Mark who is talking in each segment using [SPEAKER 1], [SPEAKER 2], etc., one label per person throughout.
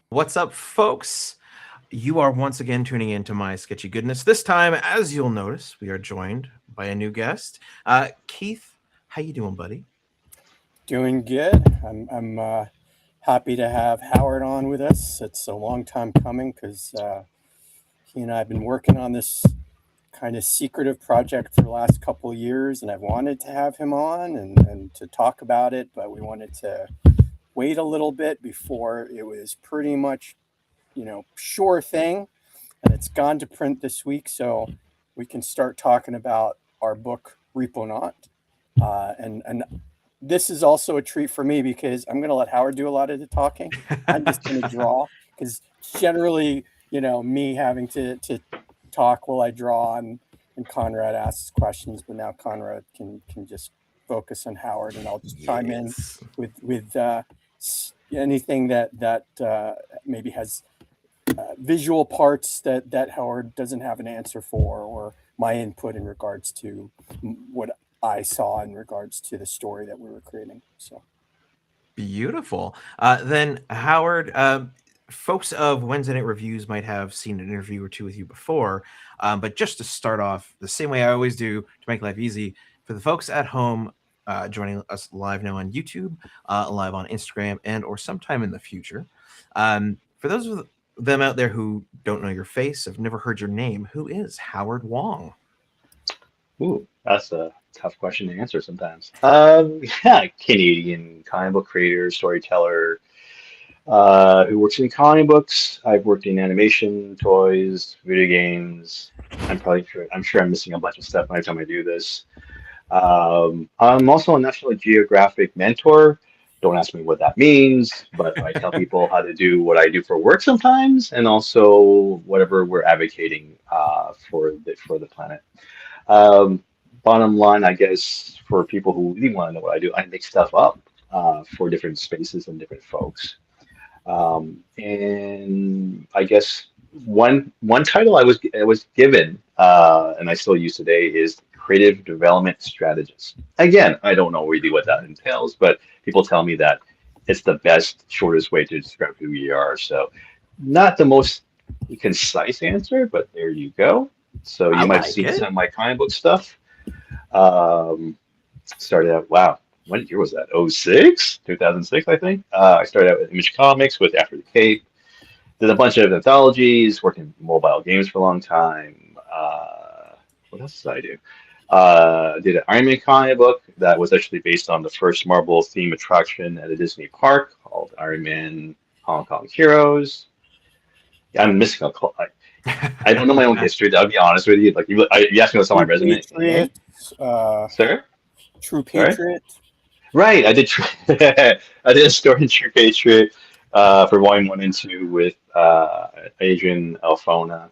[SPEAKER 1] What's up, folks? You are once again tuning into my sketchy goodness. This time, as you'll notice, we are joined by a new guest. Keith, how you doing, buddy?
[SPEAKER 2] Doing good. I'm happy to have Howard on with us. It's a long time coming because he and I have been working on this kind of secretive project for the last couple of years, and I've wanted to have him on and to talk about it, but we wanted to wait a little bit before it was pretty much, sure thing. And it's gone to print this week, so we can start talking about our book, Reponaut. And this is also a treat for me because I'm going to let Howard do a lot of the talking. I'm just going to draw because generally, me having to talk while I draw and Konrad asks questions, but now Konrad can just focus on Howard, and I'll just chime in with anything that maybe has visual parts that Howard doesn't have an answer for, or my input in regards to what I saw in regards to the story that we were creating. So
[SPEAKER 1] beautiful. Then Howard, folks of Wednesday Night Reviews might have seen an interview or two with you before, but just to start off the same way I always do to make life easy for the folks at home joining us live now on YouTube, live on Instagram, and or sometime in the future. For those of them out there who don't know your face, have never heard your name, who is Howard Wong?
[SPEAKER 3] Ooh, that's a tough question to answer sometimes. Canadian comic book creator, storyteller, who works in comic books. I've worked in animation, toys, video games. I'm sure I'm missing a bunch of stuff every time I do this. I'm also a National Geographic mentor. Don't ask me what that means, but I tell people how to do what I do for work sometimes, and also whatever we're advocating for the planet. Bottom line, I guess, for people who really want to know what I do, I make stuff up for different spaces and different folks. And I guess one title I was given, and I still use today, is Creative Development Strategist. Again, I don't know really what that entails, but people tell me that it's the best, shortest way to describe who you are. So, not the most concise answer, but there you go. So you might see some of my comic book stuff. Started out, wow, what year was that? 2006, I think. I started out with Image Comics with After the Cape. Did a bunch of anthologies, worked in mobile games for a long time. What else did I do? Did an Iron Man comic book that was actually based on the first Marvel theme attraction at a Disney park called Iron Man Hong Kong Heroes. Yeah, I'm missing a call. I don't know my own history. I'll be honest with you. Like you asked me what's on my resume. Sir?
[SPEAKER 2] True Patriot.
[SPEAKER 3] Right. I did. I did a story in True Patriot for Volume 1 and 2 with Adrian Alfona.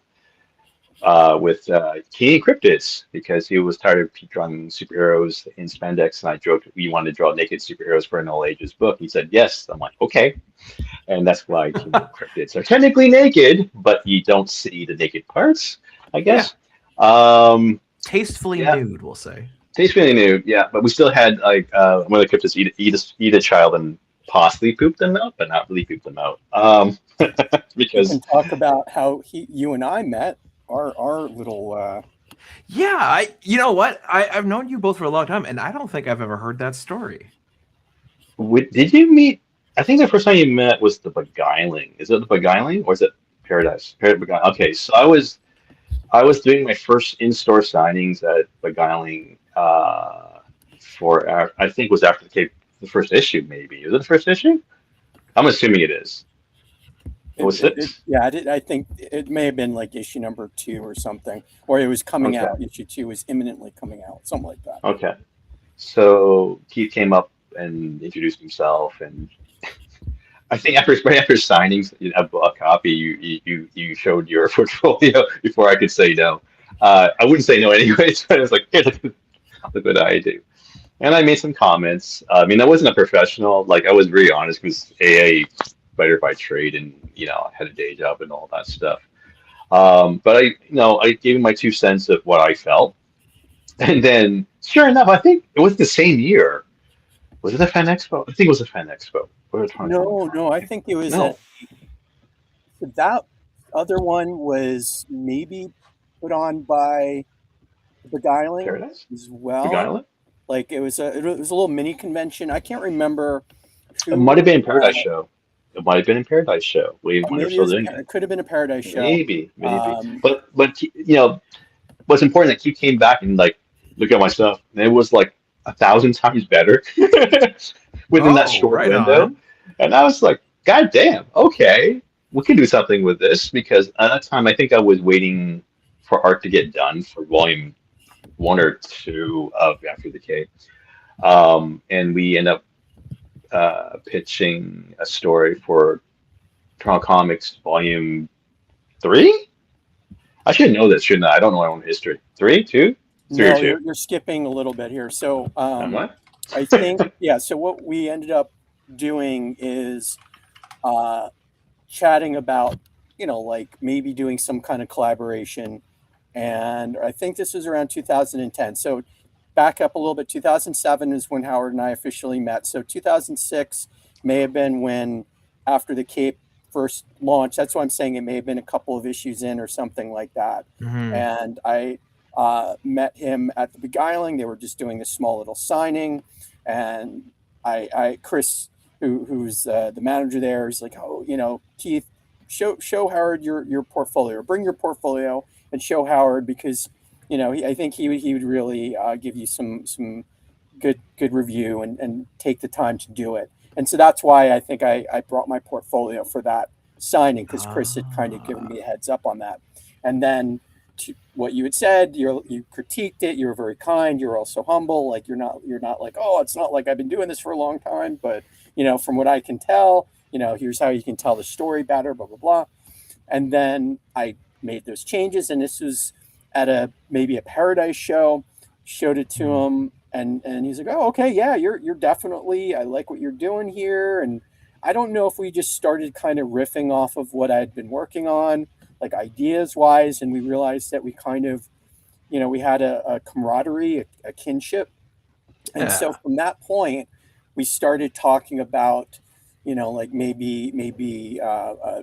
[SPEAKER 3] With King Cryptids, because he was tired of drawing superheroes in spandex, and I joked we wanted to draw naked superheroes for an all ages book. He said yes. I'm like, okay, and that's why King Cryptids are technically naked, but you don't see the naked parts, I guess. Yeah.
[SPEAKER 1] Tastefully nude, we'll say.
[SPEAKER 3] Tastefully nude, yeah. But we still had like one of the cryptids eat a child and possibly poop them out, but not really poop them out. Because
[SPEAKER 2] we can talk about how you and I met. Our little
[SPEAKER 1] you know what, I've known you both for a long time, and I don't think I've ever heard that story.
[SPEAKER 3] Did you meet? I think the first time you met was the Beguiling. Is it the Beguiling or is it Paradise? Okay, so I was doing my first in-store signings at Beguiling for I think it was After the Cape, the first issue maybe. Is it the first issue? I'm assuming it is.
[SPEAKER 2] I think it may have been like issue number 2 or something, or it was coming out. Issue 2 was imminently coming out, something like that.
[SPEAKER 3] Okay, so Keith came up and introduced himself, and I think after signings, a copy, you showed your portfolio before I could say no. I wouldn't say no anyways, but I was like, hey, look what I do. And I made some comments. I mean, I wasn't a professional. Like, I was very honest because a writer by trade, and I had a day job and all that stuff. But I gave him my 2 cents of what I felt, and then sure enough, I think it was the same year. Was it a fan expo? I think it was a fan expo. Or
[SPEAKER 2] No, I think it was
[SPEAKER 3] no
[SPEAKER 2] that other one was maybe put on by Beguiling
[SPEAKER 3] Paradise,
[SPEAKER 2] as well.
[SPEAKER 3] Beguiling.
[SPEAKER 2] Like it was a little mini convention. I can't remember
[SPEAKER 3] It might have
[SPEAKER 2] who.
[SPEAKER 3] been Paradise Show. It might have been in Paradise Show. We wonder if
[SPEAKER 2] Maybe
[SPEAKER 3] still doing it.
[SPEAKER 2] it could have been a Paradise Show.
[SPEAKER 3] Maybe. But what's important that he came back and like look at my stuff, and it was like 1,000 times better within that short
[SPEAKER 1] right
[SPEAKER 3] window.
[SPEAKER 1] on.
[SPEAKER 3] And I was like, God damn, okay, we can do something with this because at that time I think I was waiting for art to get done for volume 1 or 2 of After the Decay. And we end up pitching a story for Toronto Comics Volume 3. I should know this, shouldn't I? I don't know my own history. 3, 2, 3
[SPEAKER 2] No,
[SPEAKER 3] or 2.
[SPEAKER 2] you're skipping a little bit here. So
[SPEAKER 3] Am I?
[SPEAKER 2] I think So what we ended up doing is chatting about like maybe doing some kind of collaboration, and I think this was around 2010. So back up a little bit. 2007 is when Howard and I officially met. So 2006 may have been when After the Cape first launched. That's why I'm saying it may have been a couple of issues in or something like that.
[SPEAKER 1] Mhm.
[SPEAKER 2] And I met him at the Beguiling. They were just doing a small little signing, and Chris, who's the manager there, is like, oh, Keith, show Howard your portfolio, bring your portfolio and show Howard because I think he would really give you some good review and take the time to do it. And so that's why I think I brought my portfolio for that signing because Chris had kind of given me a heads up on that. And then to what you had said, you critiqued it. You were very kind. You're also humble. Like you're not like, oh, it's not like I've been doing this for a long time, but from what I can tell, here's how you can tell the story better, blah blah blah. And then I made those changes, and this was at maybe a Paradise show. Showed it to him, and he's like, oh, okay, yeah, you're definitely, I like what you're doing here. And I don't know if we just started kind of riffing off of what I'd been working on, like ideas wise, and we realized that we kind of, we had a camaraderie, a kinship. And so from that point, we started talking about, like maybe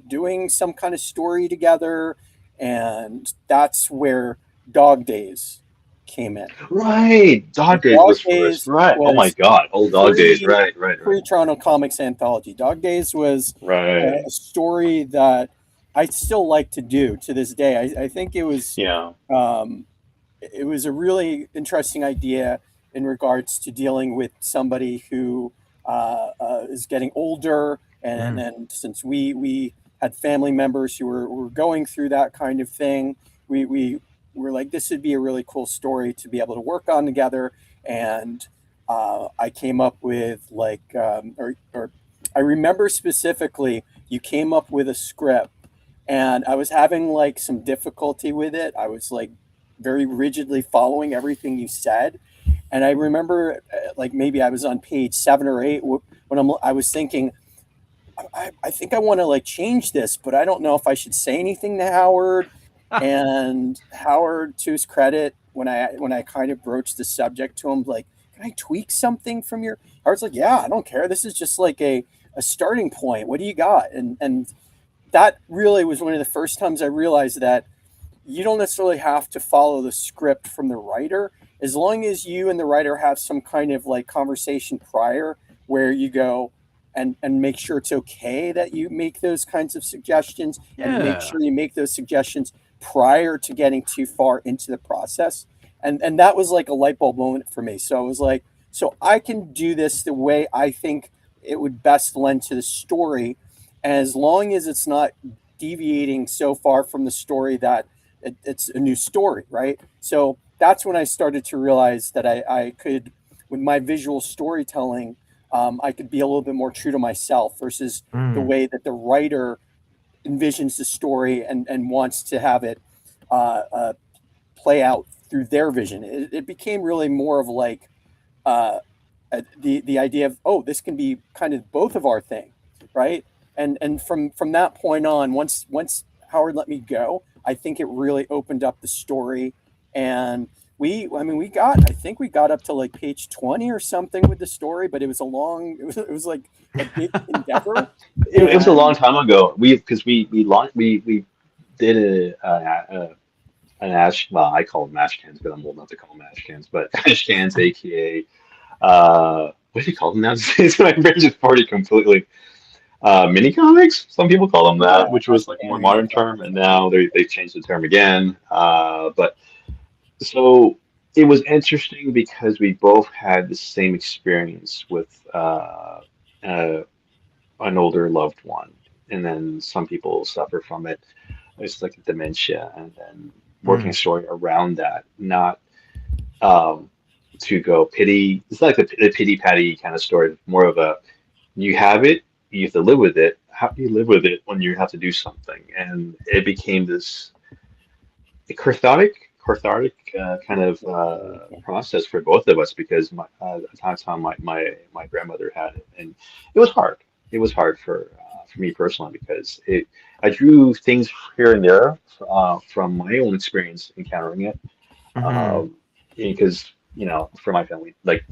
[SPEAKER 2] doing some kind of story together. And that's where Dog Days came in.
[SPEAKER 3] Right, Dog Days was first. Right. Oh my God, old Dog Days. Right.
[SPEAKER 2] Pre-Toronto Comics anthology. Dog Days was
[SPEAKER 3] Right.
[SPEAKER 2] a story that I still like to do to this day. I think it was it was a really interesting idea in regards to dealing with somebody who is getting older, and then since we had family members who were going through that kind of thing, we were like, this would be a really cool story to be able to work on together. And I came up with like, or I remember specifically, you came up with a script, and I was having like some difficulty with it. I was like very rigidly following everything you said. And I remember like maybe I was on page 7 or 8 when I was thinking, I think I want to like change this, but I don't know if I should say anything to Howard. And Howard, to his credit, when I kind of broached the subject to him, like, can I tweak something from your? Howard's like, yeah, I don't care. This is just like a starting point. What do you got? And that really was one of the first times I realized that you don't necessarily have to follow the script from the writer, as long as you and the writer have some kind of like conversation prior where you go and make sure it's okay that you make those kinds of suggestions, and make sure you make those suggestions prior to getting too far into the process. And that was like a light bulb moment for me. So I was like, so I can do this the way I think it would best lend to the story, as long as it's not deviating so far from the story that it's a new story, right? So that's when I started to realize that I could, with my visual storytelling, I could be a little bit more true to myself versus the way that the writer envisions the story and wants to have it play out through their vision. It became really more of like the idea of, oh, this can be kind of both of our thing, right? And from that point on, once Howard let me go, I think it really opened up the story. And I think we got up to like page 20 or something with the story, but it was it was like a big endeavor.
[SPEAKER 3] It was a long
[SPEAKER 2] And
[SPEAKER 3] time ago. We launched we did an ash, well, I call them mash cans because I'm old enough to call them mash cans, but ash cans, aka what do you call them now? My brain just farted completely. Mini comics, some people call them
[SPEAKER 2] yeah,
[SPEAKER 3] that, which
[SPEAKER 2] that's
[SPEAKER 3] was like a
[SPEAKER 2] the
[SPEAKER 3] more
[SPEAKER 2] mini
[SPEAKER 3] modern term,
[SPEAKER 2] comics.
[SPEAKER 3] and now they changed the term again. But so it was interesting because we both had the same experience with uh, an older loved one, and then some people suffer from it. It's like dementia, and then working a
[SPEAKER 1] Mm.
[SPEAKER 3] story around that, not um, to go pity. It's not like the pity patty kind of story. More of a you have it, you have to live with it. How do you live with it when you have to do something? And it became this cathartic kind of
[SPEAKER 2] Absolutely.
[SPEAKER 3] process for both of us because at the time my grandmother had it, and it was hard. It was hard for me personally because I drew things here and there from my own experience encountering it.
[SPEAKER 1] Hmm.
[SPEAKER 3] Um, because for my family, like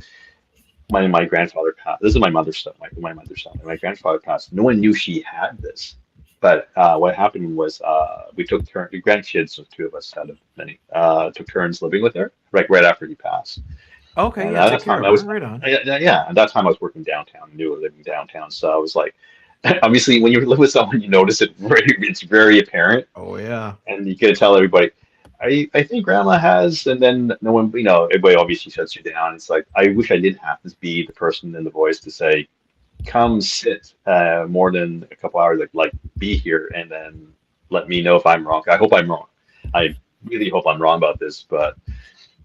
[SPEAKER 3] my grandfather passed. This is my mother's stuff. My mother's stuff. My grandfather passed. No one knew she had this. But what happened was we took turns. The grandkids, so two of us out of many, took turns living with her. Right after he passed.
[SPEAKER 1] Okay,
[SPEAKER 3] And
[SPEAKER 1] yeah,
[SPEAKER 3] at that
[SPEAKER 1] take care
[SPEAKER 3] time,
[SPEAKER 1] of her. Right on.
[SPEAKER 3] yeah. At that time, I was working downtown. I knew I was living downtown, so I was like, obviously, when you live with someone, you notice it. It's very apparent,
[SPEAKER 1] Oh yeah.
[SPEAKER 3] and you gotta tell everybody. I think grandma has, and then no one, everybody obviously shuts you down. It's like, I wish I didn't have to be the person in the voice to say, come sit more than a couple hours, like be here, and then let me know if I'm wrong. I hope I'm wrong. I really hope I'm wrong about this, but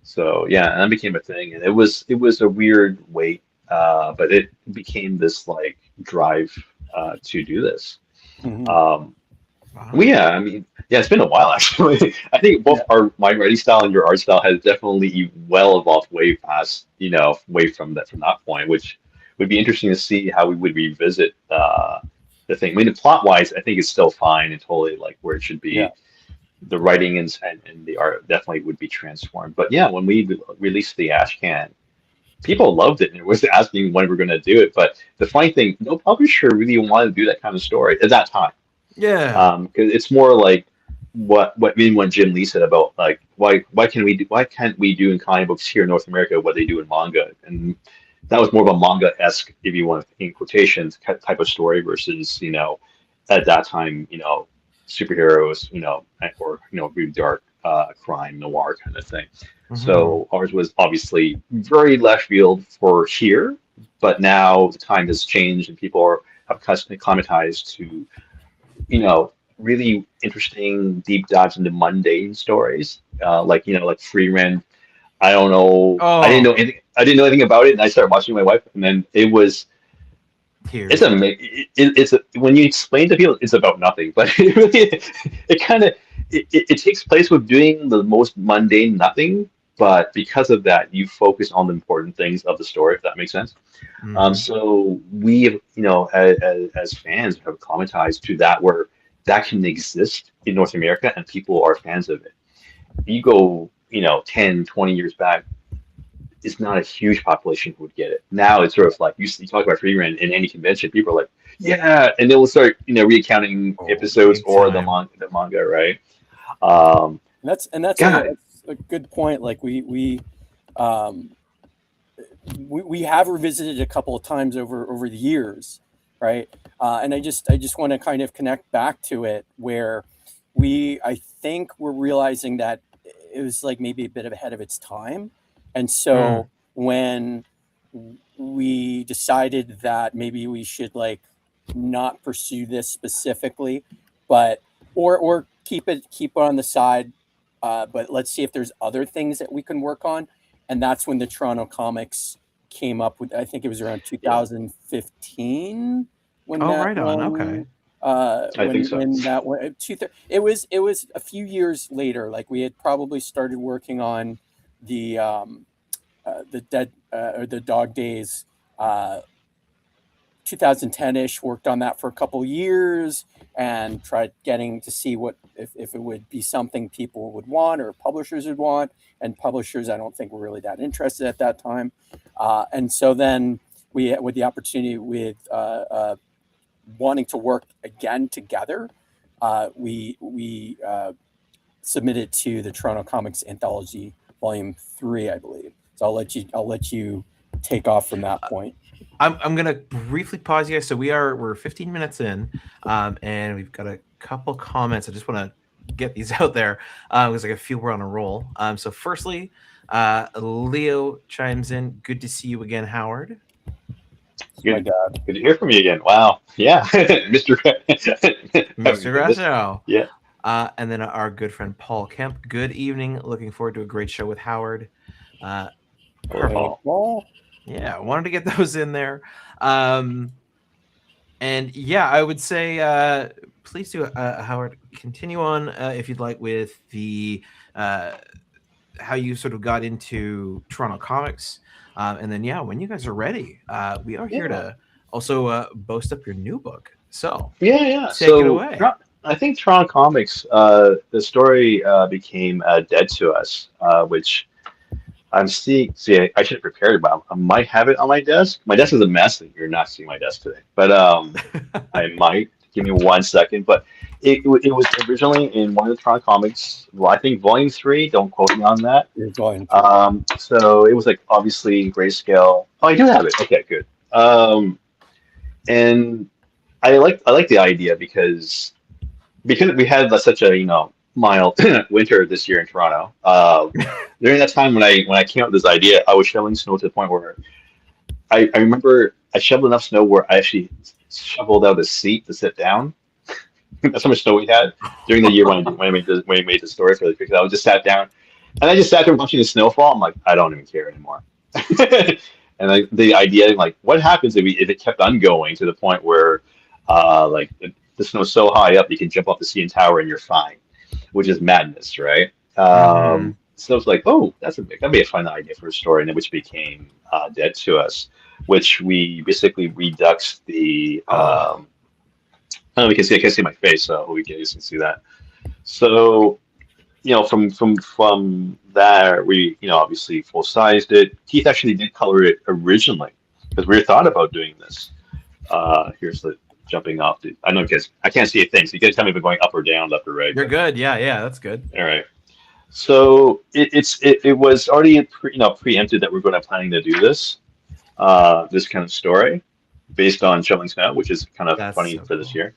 [SPEAKER 3] so yeah, and that became a thing, and it was a weird wait, but it became this like drive to do this.
[SPEAKER 2] Mhm.
[SPEAKER 3] Um, well,
[SPEAKER 1] Wow.
[SPEAKER 3] yeah, I mean, yeah, it's been a while actually. I think both
[SPEAKER 2] Yeah.
[SPEAKER 3] my writing style and your art style has definitely well evolved way past, way from that point, which would be interesting to see how we would revisit the thing. I mean, plot wise, I think it's still fine and totally like where it should
[SPEAKER 2] Yeah.
[SPEAKER 3] be. The writing and the art definitely would be transformed. But yeah, when we released the Ash Can, people loved it and was asking when we're going to do it. But the funny thing, no publisher really wanted to do that kind of story at that time.
[SPEAKER 1] Yeah.
[SPEAKER 3] 'Cause it's more like what Jim Lee said about like why can't we do in comic books here in North America what they do in manga, and that was more of a manga-esque, if you want, in quotations, type of story versus at that time superheroes, or really dark crime noir kind of thing.
[SPEAKER 1] Hmm.
[SPEAKER 3] So ours was obviously very left field for here, but now the time has changed and people have acclimatized to really interesting deep dives into mundane stories. Like Free Rent. I don't know. I didn't
[SPEAKER 1] Oh,
[SPEAKER 3] know anything. I didn't know anything about it, and I started watching with my wife, and then it's
[SPEAKER 1] tears.
[SPEAKER 3] a when you explain to people, it's about nothing, but it really it kind of it takes place with doing the most mundane nothing. But because of that, you focus on the important things of the story, if that makes sense.
[SPEAKER 1] Hmm.
[SPEAKER 3] So we, as fans, have acclimatized to that where that can exist in North America and people are fans of it. You go, 10, 20 years back, it's not a huge population who would get it. Now it's sort
[SPEAKER 2] Yeah.
[SPEAKER 3] of like you talk about free rent in any convention, people are like, yeah, and they will start, recounting
[SPEAKER 1] Oh,
[SPEAKER 3] episodes
[SPEAKER 1] big
[SPEAKER 3] or
[SPEAKER 1] time.
[SPEAKER 3] the manga, right? Um,
[SPEAKER 2] And
[SPEAKER 3] God,
[SPEAKER 2] that's a good point. Like um, we have revisited a couple of times over the years, right? And I just want to kind of connect back to it where I think we're realizing that it was like maybe a bit ahead of its time, and
[SPEAKER 1] Mm.
[SPEAKER 2] so when we decided that maybe we should like not pursue this specifically, but or keep it on the side, but let's see if there's other things that we can work on, and that's when the Toronto Comics came up with. I think it was around
[SPEAKER 3] yeah.
[SPEAKER 2] 2015 when
[SPEAKER 1] Oh,
[SPEAKER 2] that
[SPEAKER 1] right on.
[SPEAKER 2] one
[SPEAKER 1] Okay.
[SPEAKER 3] I think so.
[SPEAKER 2] when that went it was a few years later. Like we had probably started working on the dead or the Dog Days 2010-ish, worked on that for a couple years and tried getting to see what if it would be something people would want or publishers would want, and publishers I don't think were really that interested at that time. And so then we with the opportunity with wanting to work again together, we submitted to the Toronto Comics Anthology Volume 3, I believe. So I'll let you take off from that point.
[SPEAKER 1] I'm gonna briefly pause you. So we're 15 minutes in, and we've got a couple comments. I just want to get these out there because I feel we're on a roll. So firstly, Leo chimes in. Good to see you again, Howard.
[SPEAKER 2] Oh my God.
[SPEAKER 3] Good to hear from you again. Wow. Yeah. Mr.
[SPEAKER 1] Mr. Grasso.
[SPEAKER 3] Yeah.
[SPEAKER 1] And then our good friend Paul Kemp. Good evening. Looking forward to a great show with Howard.
[SPEAKER 2] Paul.
[SPEAKER 1] Yeah, I wanted to get those in there. And yeah, I would say please do, Howard, continue on if you'd like with the how you sort of got into Toronto comics. And then, yeah, when you guys are ready, we are here to also boast up your new book. So
[SPEAKER 3] yeah.
[SPEAKER 1] Take it away.
[SPEAKER 3] I think Toronto Comics, the story became dead to us, which I'm seeing. See, I should have prepared, but I might have it on my desk. My desk is a mess. You're not seeing my desk today, but I might. Give me 1 second. But it was originally in one of the Toronto Comics. Well, I think Volume 3. Don't quote me on that. So it was like obviously grayscale. Oh, I do have it. Okay, good. And I like the idea because we had such a mild winter this year in Toronto. During that time when I came up with this idea, I was shoveling snow to the point where I remember I shoveled enough snow where I actually shoveled out a seat to sit down. That's how much snow we had during the year when I made the story for the picture. I just sat down and I just sat there watching the snowfall. I'm like, I don't even care anymore. And the idea, like, what happens if it kept on going to the point where like the snow's so high up you can jump off the CN Tower and you're fine, which is madness, right? So it's like, oh, that'd be a fun idea for a story, and then which became Dead to Us, which we basically reduxed the. I don't know, we can see. I can't see my face, so you can see that. So, from there, we obviously full sized it. Keith actually did color it originally because we thought about doing this. Here's the jumping off. I know because I can't see a thing, so you guys tell me if I'm going up or down, left or right.
[SPEAKER 1] You're good. Yeah, that's good.
[SPEAKER 3] All right. So it was already preempted that we're going to planning to do this kind of story based on shoveling snow, which is kind of funny for this year.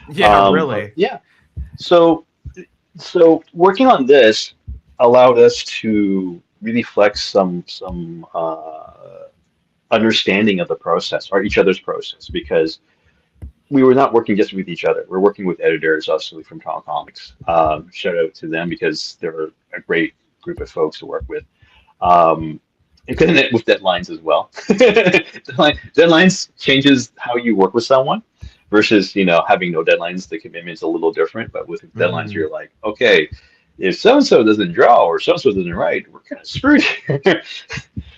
[SPEAKER 1] Yeah, really.
[SPEAKER 3] Yeah. So working on this allowed us to really flex some understanding of the process or each other's process, because we were not working just with each other. We're working with editors, also from Toronto Comics. Shout out to them because they're a great group of folks to work with. And with deadlines as well. Deadlines changes how you work with someone versus, having no deadlines. The commitment's a little different, but with deadlines, you're like, okay, if so-and-so doesn't draw or so-and-so doesn't write, we're kind of screwed here.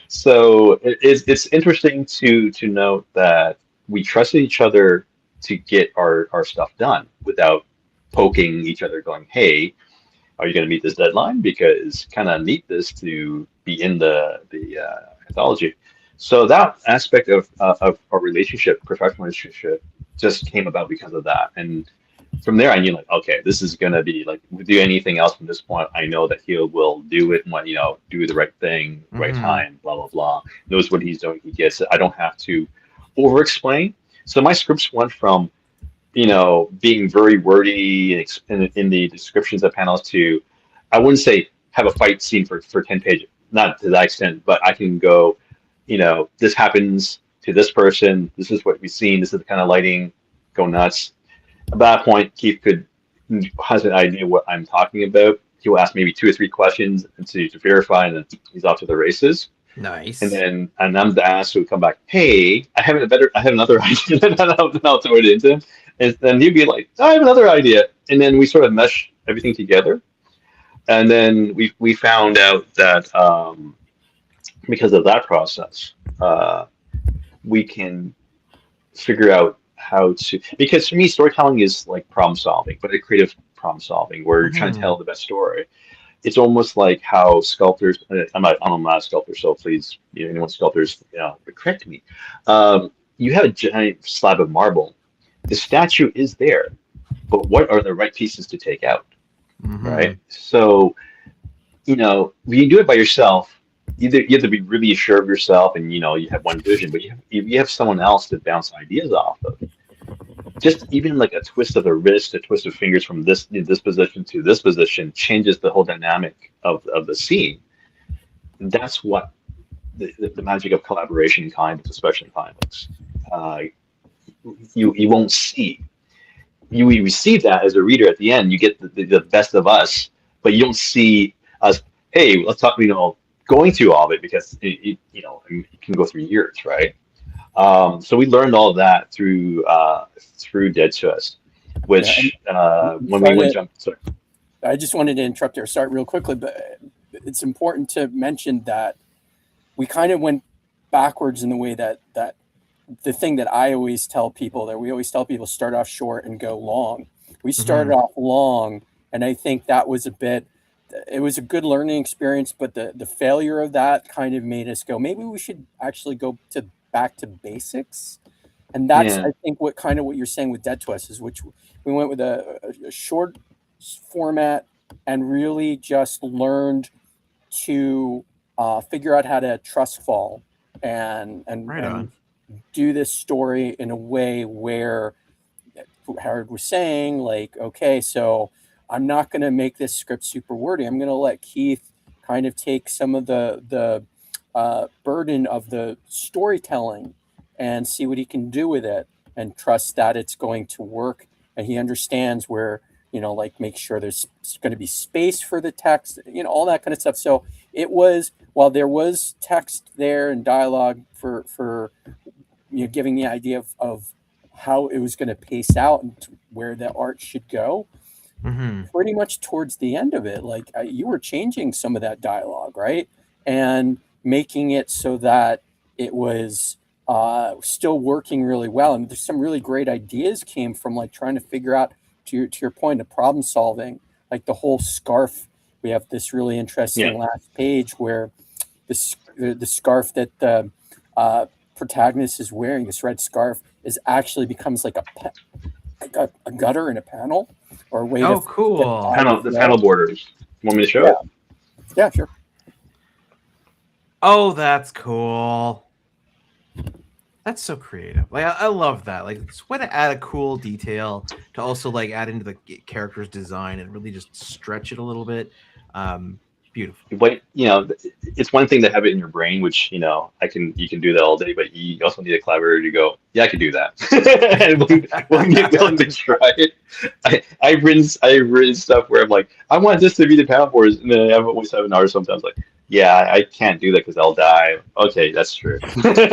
[SPEAKER 3] So it's interesting to note that we trusted each other to get our stuff done without poking each other going, hey, are you going to meet this deadline? Because kind of need this to be in the anthology. So that aspect of our relationship, professional relationship, just came about because of that. And from there, I knew, like, okay, this is going to be like, we do anything else from this point, I know that he will do it when, do the right thing, right time, blah, blah, blah. Knows what he's doing. He gets it. I don't have to over-explain. So my scripts went from, being very wordy in the descriptions of panels to, I wouldn't say have a fight scene for 10 pages, not to that extent, but I can go, this happens to this person, this is what we've seen, this is the kind of lighting, go nuts. At that point, Keith has an idea what I'm talking about. He will ask maybe 2 or 3 questions to verify, and then he's off to the races.
[SPEAKER 1] Nice.
[SPEAKER 3] and I'm the ass who would come back. Hey, I have another idea. And I'll throw it into him, and then he'd be like, I have another idea, and then we sort of mesh everything together. And then we found out that because of that process, we can figure out how to. Because for me, storytelling is like problem solving, but a creative problem solving where you're trying to tell the best story. It's almost like how sculptors. I'm not a sculptor, so please, anyone sculptors, correct me. You have a giant slab of marble. The statue is there, but what are the right pieces to take out, right? So, when you do it by yourself, either you have to be really sure of yourself, and you have one vision, but you have someone else to bounce ideas off of. Just even like a twist of the wrist, a twist of fingers from this position to this position changes the whole dynamic of the scene. That's what the magic of collaboration in comic books, especially in comic books. You won't see. You receive that as a reader at the end. You get the best of us, but you don't see us. Hey, let's talk. Going through all of it because it can go through years, right? So we learned all of that through Dead to Us, which when we went jump. Sorry.
[SPEAKER 2] I just wanted to interrupt there, start real quickly, but it's important to mention that we kind of went backwards in the way that the thing that I always tell people, that we always tell people, start off short and go long. We started off long, and I think that was it was a good learning experience, but the failure of that kind of made us go, maybe we should actually go back to basics. And that's, I think, what you're saying with Dead to Us is, which we went with a short format and really just learned to figure out how to trust fall and do this story in a way where Howard was saying, like, okay, so I'm not going to make this script super wordy. I'm going to let Keith kind of take some of the burden of the storytelling and see what he can do with it, and trust that it's going to work. And he understands where, like, make sure there's going to be space for the text, all that kind of stuff. So it was, while there was text there and dialogue for giving the idea of how it was going to pace out and where the art should go, pretty much towards the end of it, like, you were changing some of that dialogue, right? And making it so that it was still working really well. And there's some really great ideas came from, like, trying to figure out, to your point, of problem solving, like the whole scarf. We have this really interesting last page where the scarf that the protagonist is wearing, this red scarf, actually becomes like a gutter in a panel, or a way to
[SPEAKER 1] cool.
[SPEAKER 3] The panel borders. Want me to show it?
[SPEAKER 2] Yeah, sure.
[SPEAKER 1] Oh, that's cool. That's so creative. Like, I love that. Like, it's a way to add a cool detail to also, like, add into the character's design and really just stretch it a little bit. Beautiful.
[SPEAKER 3] But it's one thing to have it in your brain, which you can do that all day, but you also need a collaborator to go, yeah, I can do that. And we'll get willing to try it. I've written stuff where I'm like, I want this to be the panel boards, and then I always have an artist sometimes like, yeah, I can't do that because I'll die. Okay, that's true.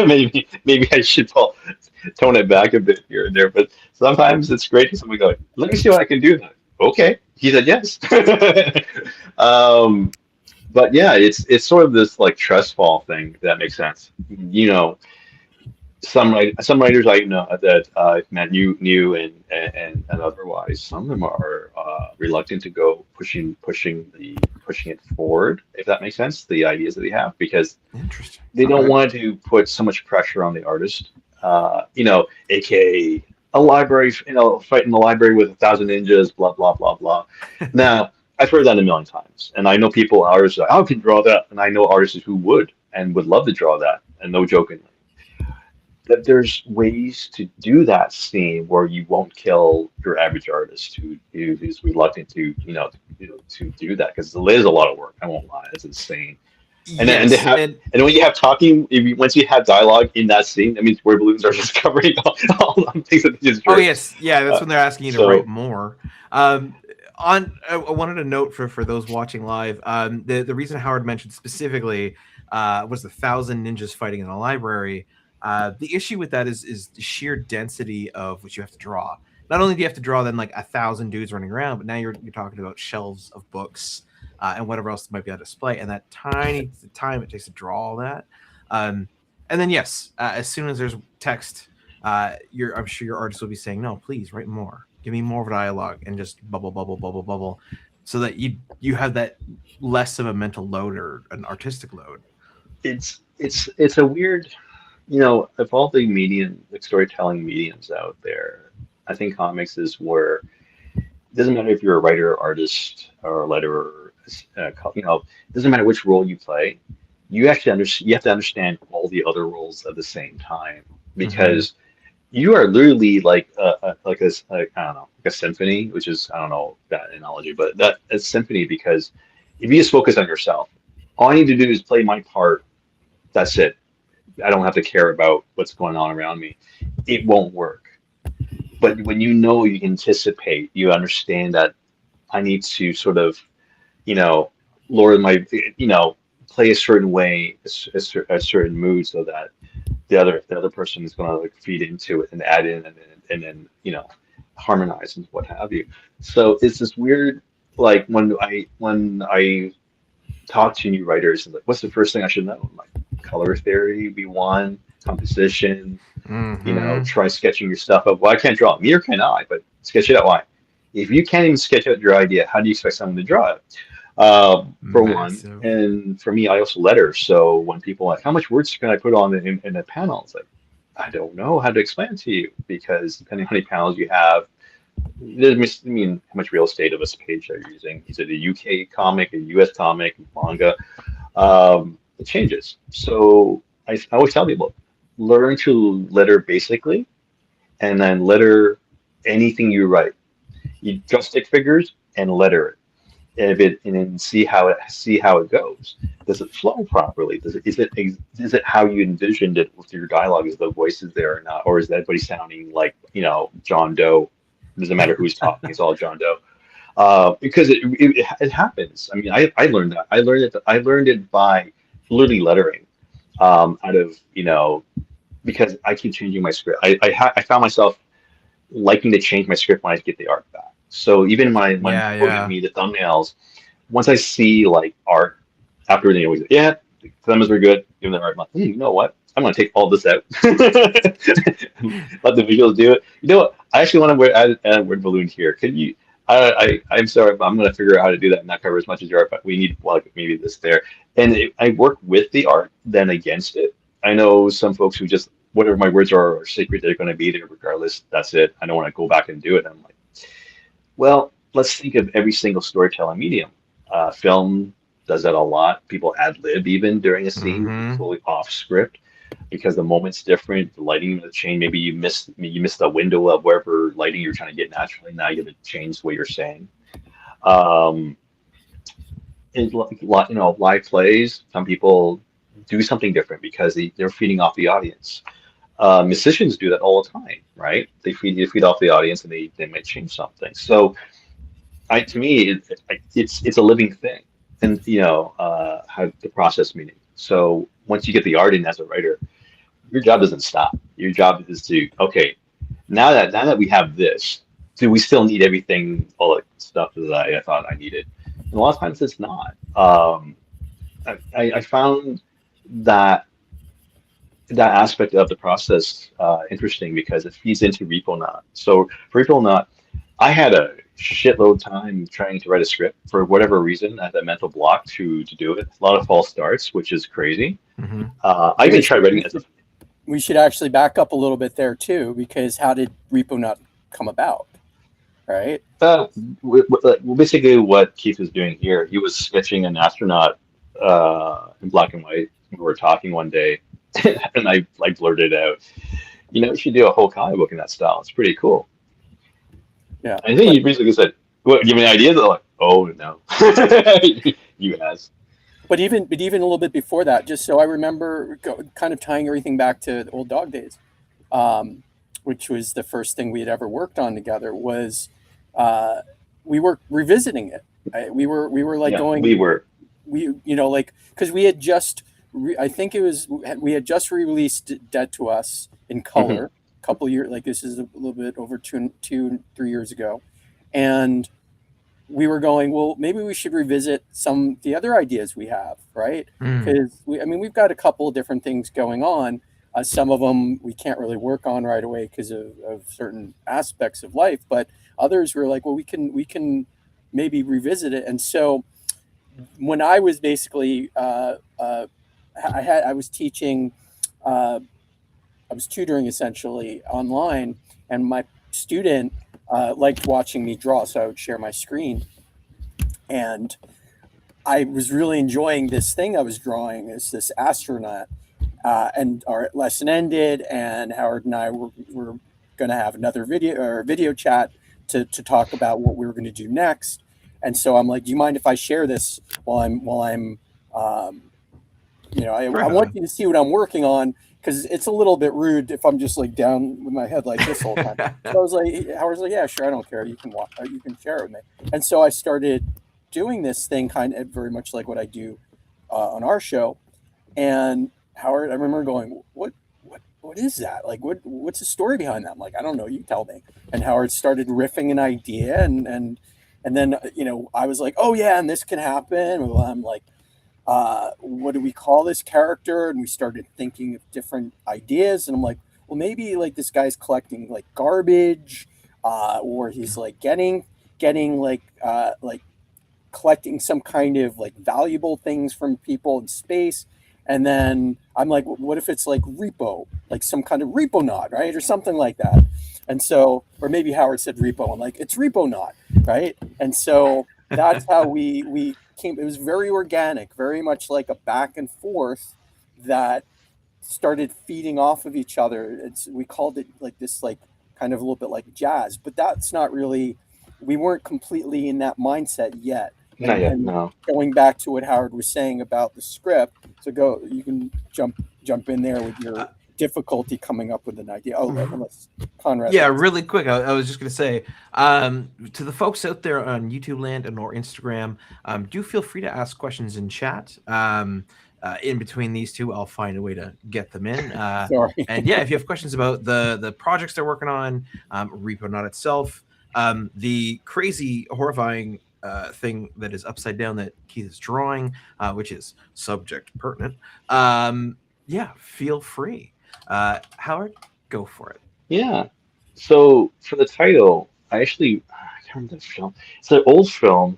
[SPEAKER 3] maybe I should tone it back a bit here and there. But sometimes it's great to someone go, let me see what I can do. Okay, he said yes. But yeah, it's sort of this like trust fall thing, if that makes sense. Some writers I know that I've met new and otherwise, some of them are reluctant to go pushing it forward, if that makes sense, the ideas that they have, because they don't want to put so much pressure on the artist. AKA a library, fight in the library with 1,000 ninjas, blah blah blah blah. Now, I've heard that a million times, and I know artists are like, I can draw that, and I know artists who would love to draw that, and no joking. That there's ways to do that scene where you won't kill your average artist who's reluctant to do that, because it is a lot of work. I won't lie, it's insane. And when you have talking, once you have dialogue in that scene, that means word balloons are just covering all the things that they just drew.
[SPEAKER 1] Oh yes, yeah, that's when they're asking you to write more. I wanted to note for those watching live, the reason Howard mentioned specifically was 1,000 ninjas fighting in a library. The issue with that is the sheer density of what you have to draw. Not only do you have to draw then like 1,000 dudes running around, but now you're talking about shelves of books and whatever else might be on display, and that tiny time it takes to draw all that. And then yes, as soon as there's text, I'm sure your artist will be saying, "No, please write more. Give me more dialogue," and just bubble, bubble, bubble, bubble, so that you have that less of a mental load or an artistic load.
[SPEAKER 3] It's a weird, of all the medium, like storytelling mediums out there, I think comics is where it doesn't matter if you're a writer, artist, or a letterer, it doesn't matter which role you play. You actually you have to understand all the other roles at the same time
[SPEAKER 1] Mm-hmm.
[SPEAKER 3] because you are literally like I don't know, like a symphony, which is, I don't know that analogy, but that a symphony, because if you just focus on yourself, all I need to do is play my part. That's it. I don't have to care about what's going on around me. It won't work. But when you anticipate, you understand that I need to sort of, you know, lower my, play a certain way, a certain mood, so that the other person is going to like feed into it and add in, and then harmonize and what have you. So it's this weird, like when I talk to new writers, and like, what's the first thing I should know? I'm like, color theory be one, composition,
[SPEAKER 1] Mm-hmm.
[SPEAKER 3] try sketching your stuff up. Well, I can't draw, neither can I, but sketch it out. Why? If you can't even sketch out your idea, how do you expect someone to draw it? For one,
[SPEAKER 1] Massive.
[SPEAKER 3] and for me, I also letter. So when people are like, how much words can I put on in a panel? It's like, I don't know how to explain it to you, because depending on how many panels you have, I mean, how much real estate of a page are you using? Is it a UK comic, a US comic, manga? It changes. So I always tell people, learn to letter basically, and then letter anything you write. You draw stick figures and letter it, and then see how it goes. Does it flow properly? Is it how you envisioned it with your dialogue? Is the voices there or not, or is everybody sounding like John Doe? It doesn't matter who's talking; it's all John Doe. Because it happens. I mean, I learned that. I learned it by literally lettering. Out of because I keep changing my script. I found myself liking to change my script when I get the art back. So even when
[SPEAKER 1] Yeah,
[SPEAKER 3] people give
[SPEAKER 1] yeah.
[SPEAKER 3] me the thumbnails, once I see like art after they always, yeah, the thumbnails were good, give them the art. I'm like, you know what? I'm gonna take all this out. Let the visuals do it. You know what? I actually want to add a word balloon here. Could you? I'm sorry, but I'm gonna figure out how to do that and not cover as much as your art. But we need, well, like, maybe this there. And I work with the art, then against it. I know some folks who just, whatever my words are sacred, they're going to be there regardless. That's it. I don't want to go back and do it. I'm like, well, let's think of every single storytelling medium. Film does that a lot. People ad lib even during a scene,
[SPEAKER 1] Mm-hmm.
[SPEAKER 3] totally off script, because the moment's different, the lighting of the change. Maybe you missed the window of wherever lighting you're trying to get naturally. Now you have to change what you're saying. Um, in live plays, some people do something different because they're feeding off the audience. Musicians do that all the time, right? They feed off the audience, and they might change something. So to me, it's a living thing, and how the process meaning. So once you get the art in as a writer, your job doesn't stop. Your job is to, okay, now that we have this, do we still need everything, all the stuff that I thought I needed? And a lot of times it's not. I found that that aspect of the process interesting because it feeds into RepoNot. So for RepoNot, I had a shitload of time trying to write a script for whatever reason. I had that mental block to do it. A lot of false starts, which is crazy.
[SPEAKER 1] Mm-hmm.
[SPEAKER 3] I
[SPEAKER 2] Well,
[SPEAKER 3] even tried writing it as a
[SPEAKER 2] we should actually back up a little bit there too, because how did RepoNut come about, right?
[SPEAKER 3] uh, basically what Keith was doing here. He was sketching an astronaut in black and white. We were talking one day, and I like blurted out, "You should do a whole comic book in that style. It's pretty cool."
[SPEAKER 2] Yeah,
[SPEAKER 3] I think
[SPEAKER 2] but
[SPEAKER 3] he basically said, "What? Give me ideas?" I'm like, "Oh no, you has."
[SPEAKER 2] even a little bit before that, just so I remember, kind of tying everything back to the old dog days, um, which was the first thing we had ever worked on together. Was uh, we were revisiting it. We were like
[SPEAKER 3] Yeah, we
[SPEAKER 2] going,
[SPEAKER 3] were.
[SPEAKER 2] we like, because we had just I think it was, we had just released Dead to Us in
[SPEAKER 3] Hmm.
[SPEAKER 2] color a couple years, like this is a little bit over 3 years ago. And we were going, well, maybe we should revisit some the other ideas we have, right?
[SPEAKER 1] Mm,
[SPEAKER 2] Because I mean, we've got a couple of different things going on. Some of them we can't really work on right away because of certain aspects of life, but others were like, well, we can maybe revisit it. And so when I was basically, I was teaching, uh, I was tutoring essentially online, and my student liked watching me draw, so I would share my screen, and I was really enjoying this thing I was drawing. It's this astronaut, and our lesson ended, and Howard and I were going to have another video chat to talk about what we were going to do next. And so I'm like, "Do you mind if I share this while I'm um, I
[SPEAKER 1] right
[SPEAKER 2] want
[SPEAKER 1] on.
[SPEAKER 2] you to see what I'm working on because it's a little bit rude if I'm just like down with my head like this all the time." So I was like, Howard's like, "Yeah, sure, I don't care. You can watch, you can share it with me." And so I started doing this thing kind of very much like what I do on our show. And Howard, I remember going, what is that? Like, what's the story behind that?" I'm like, "I don't know. You tell me." And Howard started riffing an idea, and then I was like, "Oh yeah, and this can happen." Well, I'm like, what do we call this character? And we started thinking of different ideas. And I'm like, well, maybe like this guy's collecting like garbage, or he's like getting like collecting some kind of like valuable things from people in space. And then I'm like, what if it's like repo, like some kind of repo knot, right? Or something like that. And so, or maybe Howard said repo. I'm like, it's repo knot, right? And so that's how we came. It was very organic, very much like a back and forth that started feeding off of each other. We called it like this, like kind of a little bit like jazz, but that's not really. We weren't completely in that mindset yet.
[SPEAKER 3] Not yet,
[SPEAKER 2] And
[SPEAKER 3] no.
[SPEAKER 2] going back to what Howard was saying about the script, so go. You can jump in there with
[SPEAKER 1] Uh,
[SPEAKER 2] your difficulty coming up with an idea. Oh,
[SPEAKER 1] r-
[SPEAKER 2] unless Konrad
[SPEAKER 1] yeah,
[SPEAKER 2] wants.
[SPEAKER 1] really quick. I was just gonna say, to the folks out there on YouTube land and or Instagram, do feel free to ask questions in chat. In between these two, I'll find a way to get them in.
[SPEAKER 2] Sorry.
[SPEAKER 1] And yeah, if you have questions about the projects they're working on, Repo Not itself, the crazy, horrifying thing that is upside down that Keith is drawing, which is subject pertinent. Yeah, feel free. Howard, go for it.
[SPEAKER 3] Yeah. So for the title, I can't remember the film. It's an old film,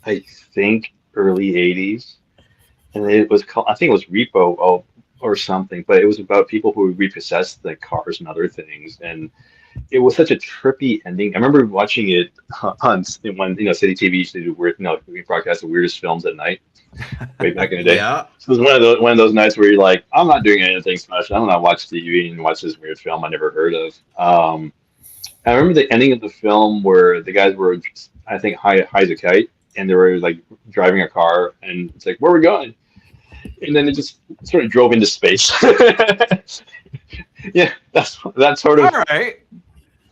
[SPEAKER 3] I think early 80s. And it was called, I think it was Repo or something, but it was about people who repossessed the cars and other things. And it was such a trippy ending. I remember watching it on when City TV used to do weird, we broadcast the weirdest films at night way back in the day.
[SPEAKER 1] Yeah.
[SPEAKER 3] So it was one of those nights where you're like, I'm not doing anything special. I'm gonna watch TV and watch this weird film I never heard of. I remember the ending of the film where the guys were, I think, high as a kite, and they were like driving a car, and it's like, where are we going? And then it just sort of drove into space. Yeah, that's sort
[SPEAKER 1] All
[SPEAKER 3] of
[SPEAKER 1] right.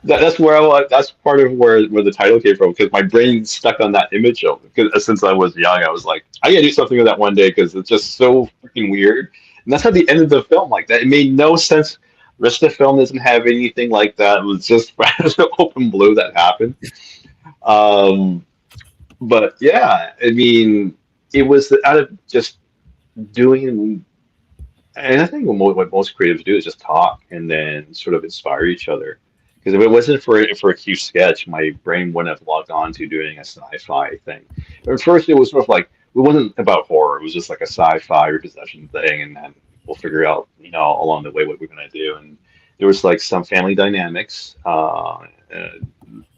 [SPEAKER 3] that's where that's part of where the title came from because my brain stuck on that image of because since I was young I was like I gotta do something with that one day because it's just so freaking weird and that's how the end of the film like that it made no sense. The rest of the film doesn't have anything like that. It was just open blue that happened. Um, but yeah, I mean, it was out of just doing, and I think what most creatives do is just talk and then sort of inspire each other. Because if it wasn't for a cute sketch, my brain wouldn't have logged on to doing a sci-fi thing. At first, it was sort of like it wasn't about horror; it was just like a sci-fi repossession thing, and then we'll figure out, along the way what we're gonna do. And there was like some family dynamics,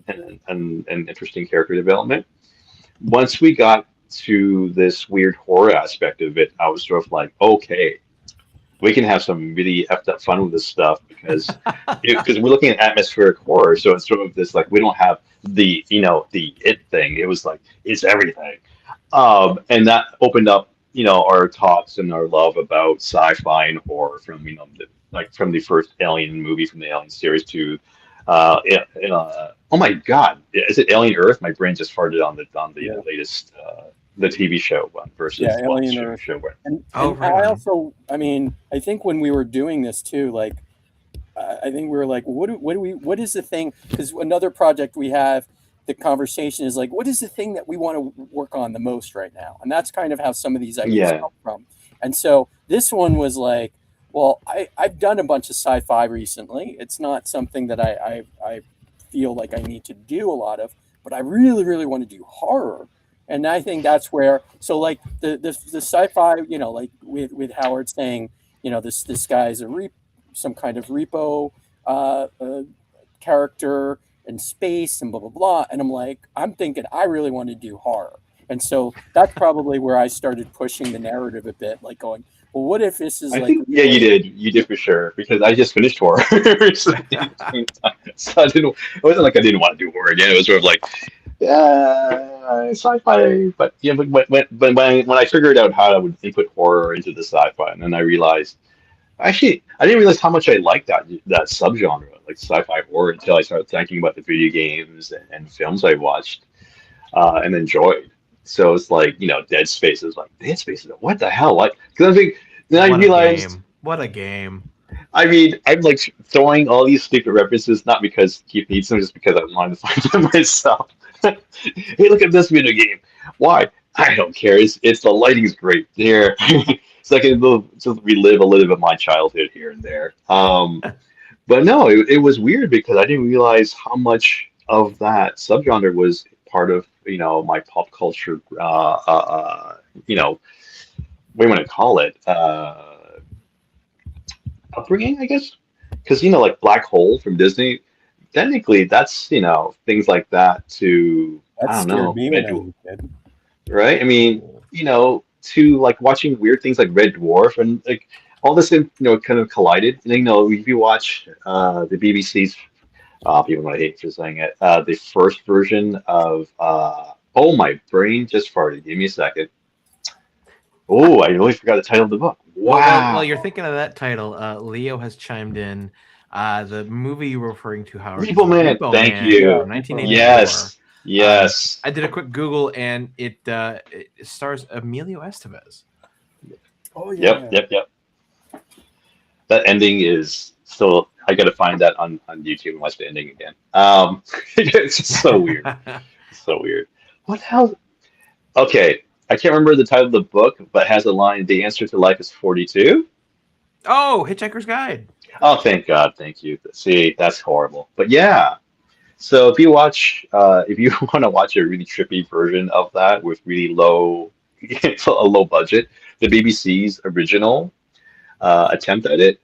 [SPEAKER 3] and interesting character development. Once we got to this weird horror aspect of it, I was sort of like, okay, we can have some really effed up fun with this stuff because we're looking at atmospheric horror, so it's sort of this like we don't have the it thing. It was like it's everything, and that opened up our talks and our love about sci-fi and horror from like from the first Alien movie from the Alien series to Oh my God, is it Alien Earth? My brain just farted on the
[SPEAKER 2] Yeah,
[SPEAKER 3] latest the TV show one
[SPEAKER 2] yeah,
[SPEAKER 3] versus one
[SPEAKER 2] Alien
[SPEAKER 3] streaming
[SPEAKER 2] Earth.
[SPEAKER 3] show one.
[SPEAKER 1] Oh,
[SPEAKER 2] And
[SPEAKER 1] right
[SPEAKER 2] I
[SPEAKER 1] on.
[SPEAKER 2] also, I mean, I think when we were doing this too, like I think we were like, what is the thing? Because another project we have, the conversation is like, what is the thing that we want to work on the most right now? And that's kind of how some of these ideas
[SPEAKER 3] Yeah,
[SPEAKER 2] come from. And so this one was like, well, I've done a bunch of sci-fi recently. It's not something that I feel like I need to do a lot of, but I really, really want to do horror. And I think that's where, so like the sci-fi, like with Howard saying, this guy's some kind of repo character in space and blah blah blah. And I'm thinking I really want to do horror, and so that's probably where I started pushing the narrative a bit, like going, well, what if this is
[SPEAKER 3] I
[SPEAKER 2] like
[SPEAKER 3] think
[SPEAKER 2] really?
[SPEAKER 3] you did for sure because I just finished horror recently at the same time, so I didn't. It wasn't like I didn't want to do horror again. It was sort of like yeah, sci-fi, but yeah, but when I figured out how I would input horror into the sci-fi, and then I realized. Actually, I didn't realize how much I liked that subgenre, like sci-fi horror, until I started thinking about the video games and films I watched and enjoyed. So it's like, Dead Space is like Dead Space. What the hell? Like, because I think then I
[SPEAKER 1] What a
[SPEAKER 3] realized,
[SPEAKER 1] game. What a game.
[SPEAKER 3] I mean, I'm like throwing all these stupid references, not because Keith needs them, just because I wanted to find them myself. Hey, look at this video game. Why? I don't care. It's the lighting's great here. So I can just relive a little bit of my childhood here and there. But no, it was weird because I didn't realize how much of that subgenre was part of, my pop culture, you know, what do you want to call it? Upbringing, I guess. Because, like Black Hole from Disney, technically that's, things like that to,
[SPEAKER 2] That
[SPEAKER 3] I don't
[SPEAKER 2] scared
[SPEAKER 3] know,
[SPEAKER 2] me when I was a kid.
[SPEAKER 3] right? I mean, to like watching weird things like Red Dwarf and like all this, kind of collided. And if you watch the BBC's, people might hate for saying it, the first version of, oh, my brain just farted. Give me a second. Oh, I really forgot the title of the book.
[SPEAKER 1] Well, while you're
[SPEAKER 3] Wow.
[SPEAKER 1] thinking of that title, Leo has chimed in. The movie you were referring to, Howard, is
[SPEAKER 3] Repo Man.
[SPEAKER 1] Repo
[SPEAKER 3] Thank
[SPEAKER 1] Man
[SPEAKER 2] Yeah,
[SPEAKER 3] you.
[SPEAKER 1] from
[SPEAKER 2] Repo Man.
[SPEAKER 1] 1984.
[SPEAKER 3] Yes. Yes.
[SPEAKER 1] I did a quick Google, and it stars Emilio Estevez.
[SPEAKER 2] Oh
[SPEAKER 3] Yep.
[SPEAKER 2] yeah.
[SPEAKER 3] Yep. Yep. That ending is still. I got to find that on YouTube and watch the ending again. It's just so weird. So weird. What the hell? Okay, I can't remember the title of the book, but it has a line, "The answer to life is 42."
[SPEAKER 1] Oh, Hitchhiker's Guide.
[SPEAKER 3] Oh, thank God, thank you. See, that's horrible. But yeah, so if you want to watch a really trippy version of that with really low, a low budget, the BBC's original attempt at it.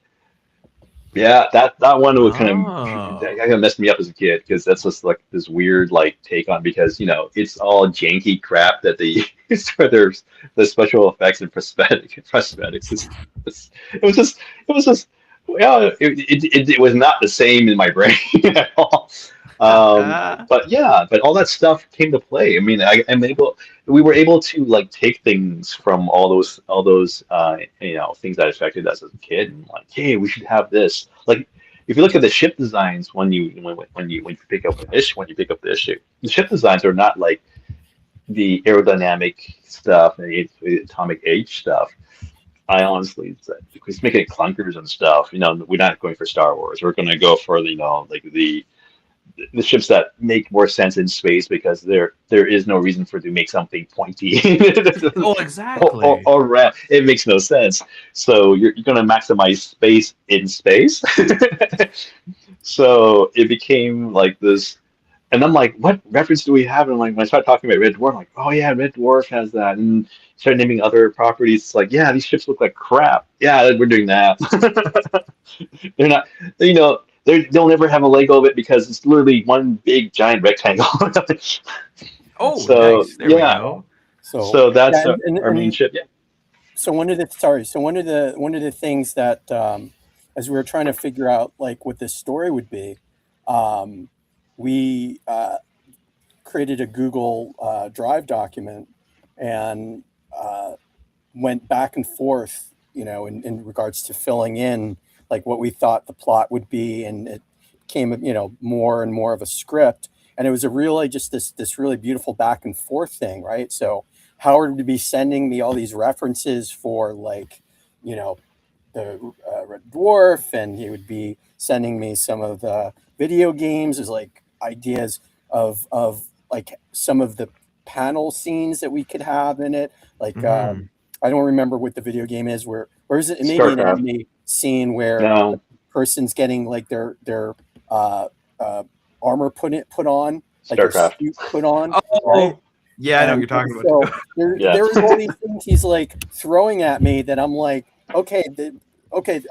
[SPEAKER 3] Yeah, that one would that
[SPEAKER 1] Oh.
[SPEAKER 3] kind of messed me up as a kid because that's just like this weird like take on because it's all janky crap that they use for the special effects and prosthetics. It was just well it was not the same in my brain at all. But all that stuff came to play. I mean, we were able to like take things from all those things that affected us as a kid and like, hey, we should have this. Like, if you look at the ship designs when you pick up the issue, the ship designs are not like the aerodynamic stuff and the atomic age stuff. I honestly, it's making it clunkers and stuff. We're not going for Star Wars. We're going to go for like the ships that make more sense in space because there is no reason for it to make something pointy
[SPEAKER 1] Oh, exactly.
[SPEAKER 3] or round. It makes no sense. So you're going to maximize space in space. So it became like this, and I'm like, what reference do we have? And like when I started talking about Red Dwarf, I'm like, oh yeah, Red Dwarf has that, and started naming other properties. It's like, yeah, these ships look like crap. Yeah, we're doing that. They're not, they'll never have a Lego of it because it's literally one big giant rectangle.
[SPEAKER 1] Oh,
[SPEAKER 3] So
[SPEAKER 1] nice. There we
[SPEAKER 3] yeah,
[SPEAKER 1] go.
[SPEAKER 2] So
[SPEAKER 3] so
[SPEAKER 2] yeah,
[SPEAKER 3] that's
[SPEAKER 2] and,
[SPEAKER 3] our main
[SPEAKER 2] and
[SPEAKER 3] ship. Yeah.
[SPEAKER 2] so one of the things that as we were trying to figure out like what this story would be, we created a Google Drive document and went back and forth, in regards to filling in like what we thought the plot would be, and it became, more and more of a script. And it was a really just this really beautiful back and forth thing, right? So Howard would be sending me all these references for like, the Red Dwarf, and he would be sending me some of the video games as like ideas of like some of the panel scenes that we could have in it. Like I don't remember what the video game is. Where is it? Maybe an
[SPEAKER 3] StarCraft.
[SPEAKER 2] anime scene where
[SPEAKER 3] No,
[SPEAKER 2] the person's getting like their armor put on, like their
[SPEAKER 3] StarCraft.
[SPEAKER 2] suit put on.
[SPEAKER 1] Oh,
[SPEAKER 2] Right?
[SPEAKER 1] yeah, I know what you're talking about.
[SPEAKER 2] So there,
[SPEAKER 3] Yeah.
[SPEAKER 2] there was all these things he's like throwing at me that I'm like, okay,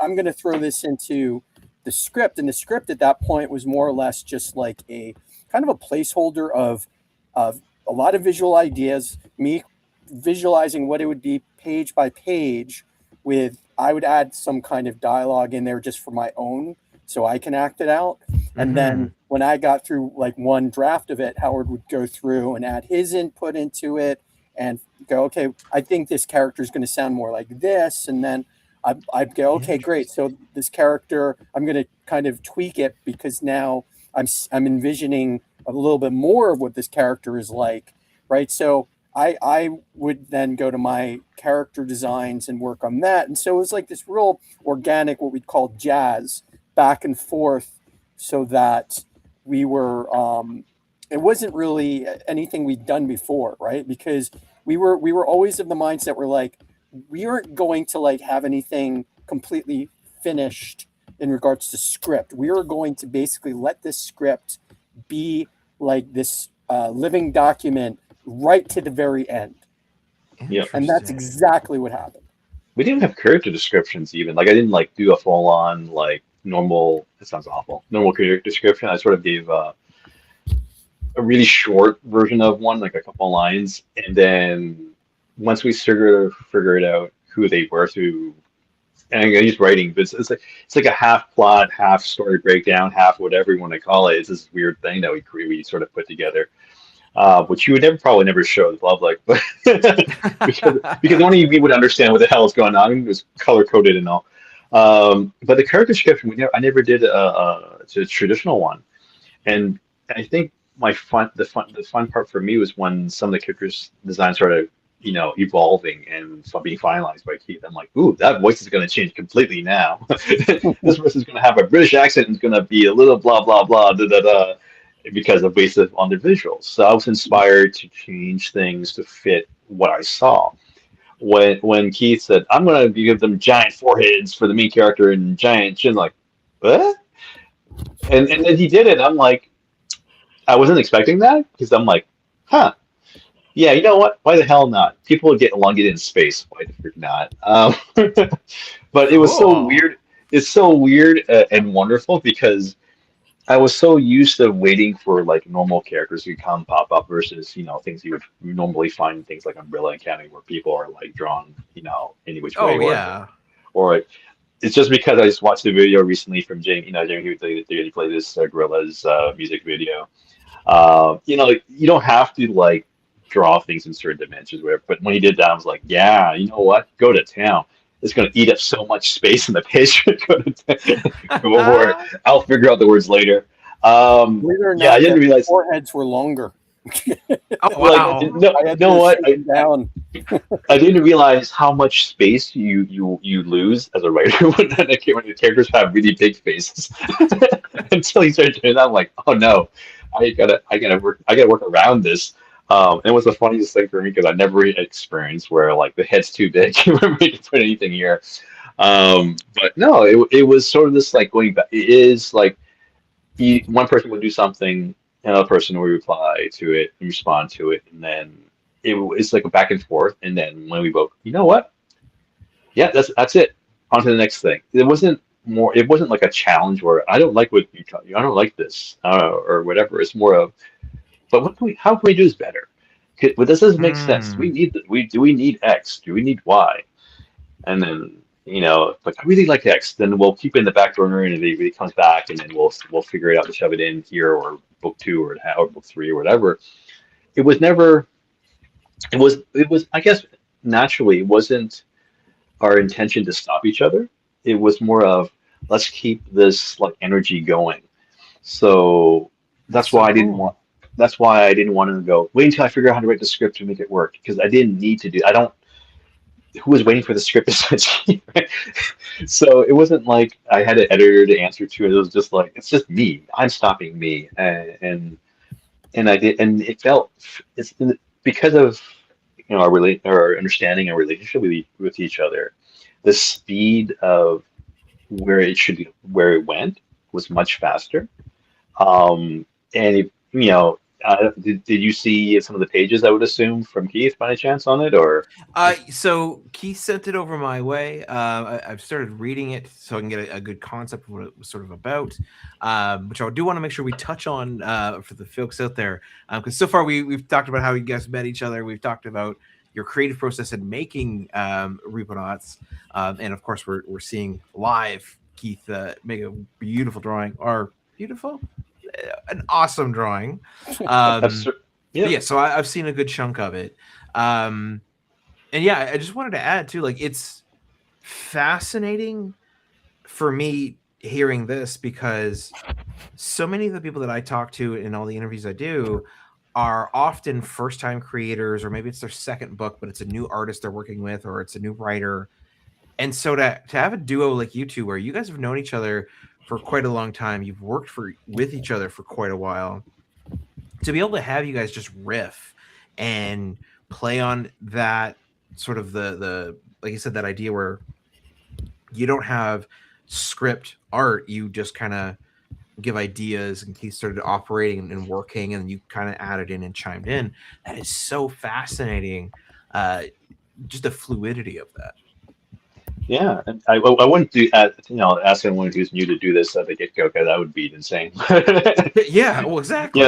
[SPEAKER 2] I'm going to throw this into the script. And the script at that point was more or less just like a kind of a placeholder of a lot of visual ideas, me visualizing what it would be page by page with, I would add some kind of dialogue in there just for my own, so I can act it out. And then when I got through like one draft of it, Howard would go through and add his input into it and go, okay, I think this character is going to sound more like this. And then I'd go, okay, great. So this character, I'm going to kind of tweak it because now I'm envisioning a little bit more of what this character is like, right? So I would then go to my character designs and work on that. And so it was like this real organic, what we'd call jazz, back and forth, so that we were, it wasn't really anything we'd done before, right? Because we were always of the mindset we're like, we aren't going to like have anything completely finished in regards to script. We are going to basically let this script be like this living document right to the very end.
[SPEAKER 3] Yep.
[SPEAKER 2] And that's exactly what happened.
[SPEAKER 3] We didn't have character descriptions even. Like I didn't like do a full on like normal. It sounds awful. Normal character description. I sort of gave a really short version of one, like a couple lines, and then once we figured out who they were through, and I used writing, but it's like a half plot, half story breakdown, half whatever you want to call it. It's this weird thing that we sort of put together. Which you would probably never show the public, but because only you would understand what the hell is going on. It was color coded and all. But the character description, I never did a traditional one, and I think the fun part for me was when some of the characters' design started, evolving and being finalized by Keith. I'm like, ooh, that voice is going to change completely now. This person's going to have a British accent and it's going to be a little blah blah blah da da da. Because of based on their visuals. So I was inspired to change things to fit what I saw. When Keith said, I'm going to give them giant foreheads for the main character and giant chin, like, what? And then he did it. I'm like, I wasn't expecting that because I'm like, huh. Yeah, you know what? Why the hell not? People would get elongated in space. Why the frick not? But it was so weird. It's so weird and wonderful because I was so used to waiting for like normal characters to come pop up versus things you would normally find in things like Umbrella Academy where people are like drawn any which way. Or it's just because I just watched a video recently from Jamie. Jamie who played this Gorilla's music video. You don't have to like draw things in certain dimensions, but when he did that, I was like, yeah, you know what? Go to town. It's going to eat up so much space in the page. Go for it. I'll figure out the words later.
[SPEAKER 2] Believe it or not,
[SPEAKER 3] I didn't realize
[SPEAKER 2] foreheads were longer.
[SPEAKER 1] Oh wow!
[SPEAKER 3] I didn't realize how much space you lose as a writer when the characters have really big faces. Until you start doing that, I'm like, oh no, I gotta work around this. It was the funniest thing for me because I never experienced where like the head's too big when we can put anything here. But no, it was sort of this like going back. It is like one person would do something, another person would reply to it and respond to it, and then it's like a back and forth. And then when we both, you know what? Yeah, that's it. On to the next thing. It wasn't like a challenge where I don't like what you tell you. I don't like this or whatever. It's more of, but how can we do this better? But this doesn't make sense. We need do we need X? Do we need Y? And then like I really like X. Then we'll keep it in the back burner, and if it really comes back, and then we'll figure it out to shove it in here or book 2 or book 3 or whatever. It was never. It was. I guess naturally, it wasn't our intention to stop each other. It was more of let's keep this like energy going. So
[SPEAKER 1] That's
[SPEAKER 3] that's why
[SPEAKER 1] so
[SPEAKER 3] I didn't
[SPEAKER 1] cool.
[SPEAKER 3] want. That's why I didn't want to go wait until I figure out how to write the script to make it work because I didn't need to do. I don't. Who was waiting for the script essentially? Right? So it wasn't like I had an editor to answer to. It was just like it's just me. I'm stopping me, and I did, and it felt it's because of our understanding and relationship with each other. The speed of where it went was much faster. And did you see some of the pages I would assume from Keith by any chance on it or
[SPEAKER 1] So Keith sent it over my way. I've started reading it so I can get a good concept of what it was sort of about, which I do want to make sure we touch on for the folks out there. Because so far we've talked about how you guys met each other. We've talked about your creative process in making Reponauts. And of course, we're seeing live Keith make a beautiful drawing, or beautiful, an awesome drawing.
[SPEAKER 3] that's
[SPEAKER 1] Um, but
[SPEAKER 3] yep.
[SPEAKER 1] yeah, so I've seen a good chunk of it. Um, and yeah, I just wanted to add too, like it's fascinating for me hearing this because so many of the people that I talk to in all the interviews I do are often first time creators, or maybe it's their second book, but it's a new artist they're working with, or it's a new writer. And so to have a duo like you two, where you guys have known each other for quite a long time, you've worked with each other for quite a while, to be able to have you guys just riff and play on that sort of the like you said, that idea where you don't have script art, you just kind of give ideas, and he started operating and working, and you kind of added in and chimed in. That is so fascinating. Just the fluidity of that.
[SPEAKER 3] Yeah, and I wouldn't ask anyone who's new to do this at the get-go because that would be insane.
[SPEAKER 1] Yeah, well,
[SPEAKER 3] Yeah,
[SPEAKER 1] exactly.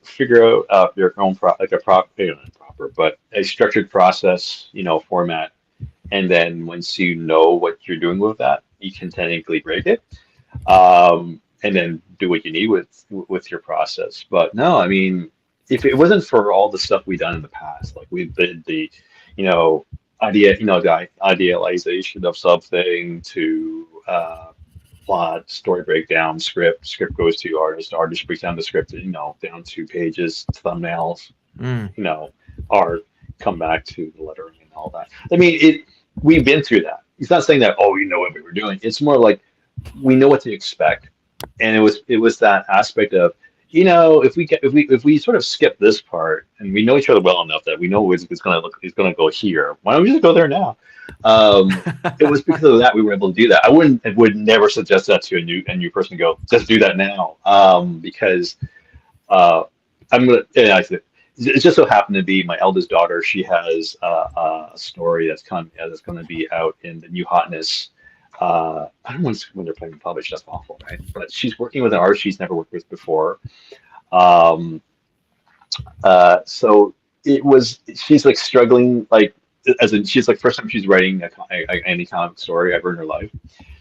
[SPEAKER 3] figure out your own like a not proper, but a structured process, format, and then once you know what you're doing with that, you can technically break it, and then do what you need with your process. But no, I mean, if it wasn't for all the stuff we've done in the past, like we did you know, the idealization of something to plot, story breakdown, script goes to artist breaks down the script, down to pages, thumbnails,
[SPEAKER 1] Mm.
[SPEAKER 3] art, come back to the lettering and all that. I mean, we've been through that. He's not saying that, oh, you know what we were doing. It's more like we know what to expect, and it was that aspect of if we sort of skip this part and we know each other well enough that we know it's going to go here. Why don't we just go there now? It was because of that we were able to do that. I would never suggest that to a new person. Go just do that now, because uh, I'm gonna. Yeah, it just so happened to be my eldest daughter. She has a story that's going to be out in the New Hotness. I don't want to when they're playing published. That's awful, right? But she's working with an artist she's never worked with before. Um, so it was. She's like struggling, like she's like first time she's writing any comic story ever in her life.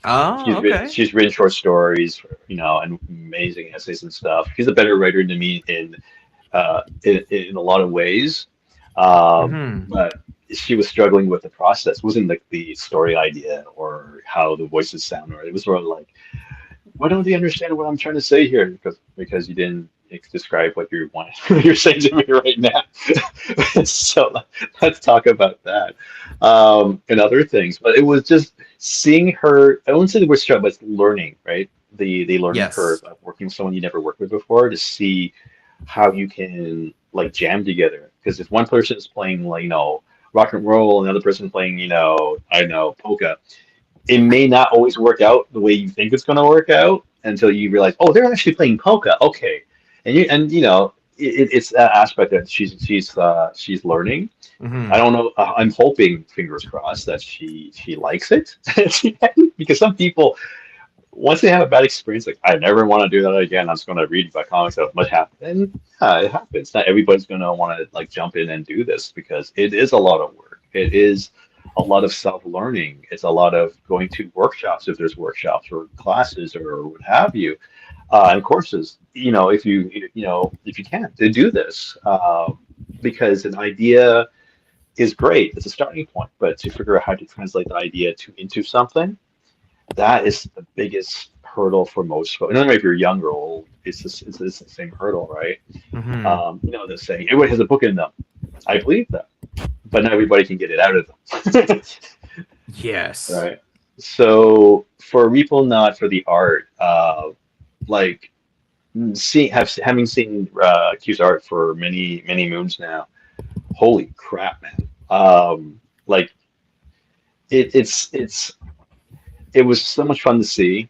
[SPEAKER 1] Oh, okay.
[SPEAKER 3] She's written short stories, and amazing essays and stuff. She's a better writer than me in a lot of ways.
[SPEAKER 1] Hmm.
[SPEAKER 3] But she was struggling with the process. It wasn't like the story idea or how the voices sound, or it was more like, why don't they understand what I'm trying to say here? Because you didn't describe what you want you're saying to me right now. So let's talk about that, and other things. But it was just seeing her. I wouldn't say the word struggle, but it's learning, right? The learning curve
[SPEAKER 1] Yes.
[SPEAKER 3] of working with someone you never worked with before to see how you can like jam together. Because if one person is playing like rock and roll, and another person playing I don't know polka, it may not always work out the way you think it's going to work out until you realize, oh, they're actually playing polka. Okay, it's that aspect that she's learning. I
[SPEAKER 1] Hmm.
[SPEAKER 3] don't know. I'm hoping, fingers crossed, that she likes it because some people, once they have a bad experience, like I never want to do that again. I'm just going to read about comics that much happen, and yeah, it happens. Not everybody's going to want to like jump in and do this because it is a lot of work. It is a lot of self-learning. It's a lot of going to workshops if there's workshops or classes or what have you, and courses. If you can to do this, because an idea is great. It's a starting point, but to figure out how to translate the idea into something, that is the biggest hurdle for most folks. No matter if you're young or old, it's the same hurdle, right?
[SPEAKER 1] Hmm.
[SPEAKER 3] The saying, everybody has a book in them. I believe that, but not everybody can get it out of them.
[SPEAKER 1] Yes.
[SPEAKER 3] Right. So for Repo Not for the art, like having seen Q's art for many moons now, holy crap, man! Like it's it was so much fun to see,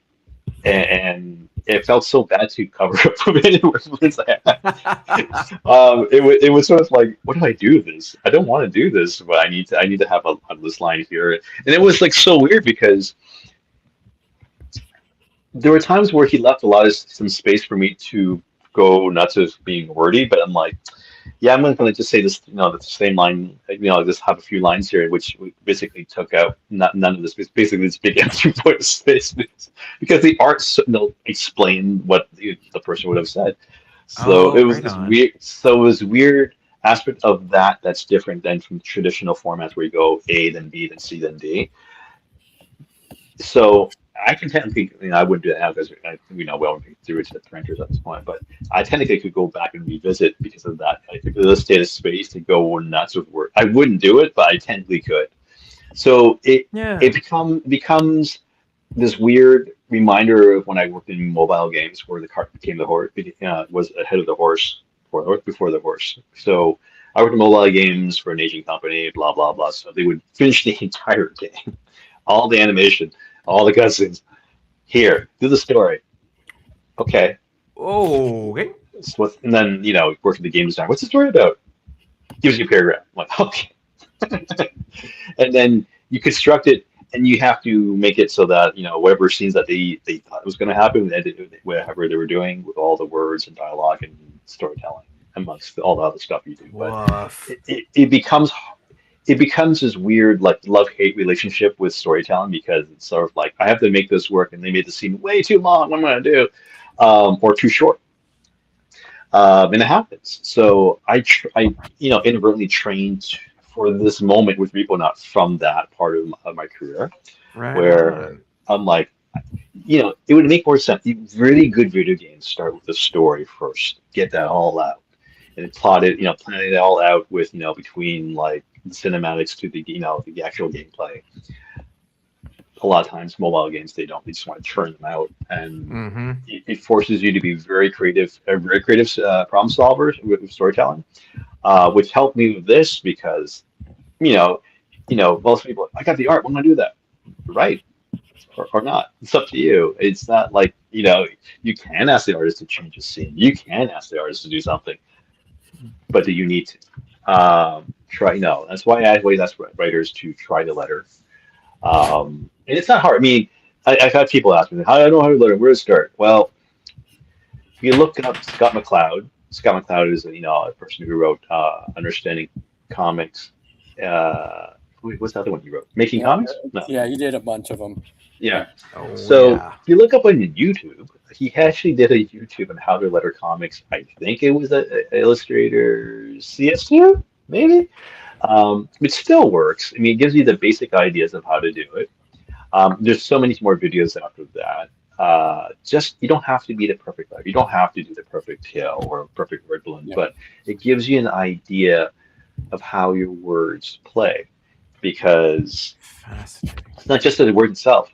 [SPEAKER 3] and it felt so bad to cover up for many words I had. It was sort of like, what do I do with this? I don't want to do this, but I need to have this line here, and it was like so weird because there were times where he left a lot of some space for me to go nuts as being wordy, but I'm like, yeah, I'm going to just say this, the same line, just have a few lines here, which we basically took out none of this, basically this big empty voice space, because the art explained what the person would have said. So
[SPEAKER 1] Oh,
[SPEAKER 3] it was
[SPEAKER 1] right
[SPEAKER 3] this
[SPEAKER 1] on.
[SPEAKER 3] weird, so it was weird aspect of that that's different than from traditional formats where you go A, then B, then C, then D. So I can technically, I wouldn't do that now because we won't be through to the printers at this point, but I technically could go back and revisit because of that. I think there's a state of space to go nuts with work. I wouldn't do it, but I technically could. So
[SPEAKER 1] Yeah.
[SPEAKER 3] becomes this weird reminder of when I worked in mobile games where the cart became the horse, was ahead of the horse or before the horse. So I worked in mobile games for an Asian company, blah blah blah. So they would finish the entire game, all the animation, all the cutscenes. Here, do the story. Okay.
[SPEAKER 1] Oh, okay.
[SPEAKER 3] And then, work with the game designer. What's the story about? Gives you a paragraph. I'm like, okay. And then you construct it and you have to make it so that, whatever scenes that they thought was going to happen, whatever they were doing with all the words and dialogue and storytelling amongst all the other stuff you do. But
[SPEAKER 1] Woof.
[SPEAKER 3] it becomes this weird like love-hate relationship with storytelling because it's sort of like I have to make this work and they made the scene way too long. What am I gonna do? Or too short. And it happens. So I inadvertently trained for this moment with Repo Not from that part of my career
[SPEAKER 1] Right
[SPEAKER 3] where
[SPEAKER 1] on.
[SPEAKER 3] I'm like, it would make more sense. Really good video games start with the story first, get that all out, and then plan it all out with, between like the cinematics to the actual gameplay. A lot of times, mobile games they just want to churn them out, and
[SPEAKER 1] Mm-hmm.
[SPEAKER 3] it forces you to be very creative problem solvers with storytelling, which helped me with this because you know, most people, I got the art, I'm gonna do that, right? Or not. It's up to you. It's not like, you can ask the artist to change a scene. You can ask the artist to do something, but do you need to? Try, no. That's why I always ask writers to try to letter. And it's not hard. I mean, I've had people ask me, how do I know how to letter? Where to start? Well, if you look up Scott McCloud is, a person who wrote Understanding Comics. What's the other one he wrote? Making
[SPEAKER 2] Yeah,
[SPEAKER 3] Comics? No.
[SPEAKER 2] yeah, he did a bunch of them.
[SPEAKER 3] Yeah.
[SPEAKER 1] Oh,
[SPEAKER 3] So
[SPEAKER 1] yeah.
[SPEAKER 3] if you look up on YouTube, he actually did a YouTube on how to letter comics. I think it was a Illustrator CS2, maybe. It still works. I mean, it gives you the basic ideas of how to do it. There's so many more videos after that. Just you don't have to be the perfect letter. You don't have to do the perfect tail or perfect word balloon,
[SPEAKER 2] Yeah.
[SPEAKER 3] but it gives you an idea of how your words play because
[SPEAKER 1] Fascinating.
[SPEAKER 3] it's not just the word itself.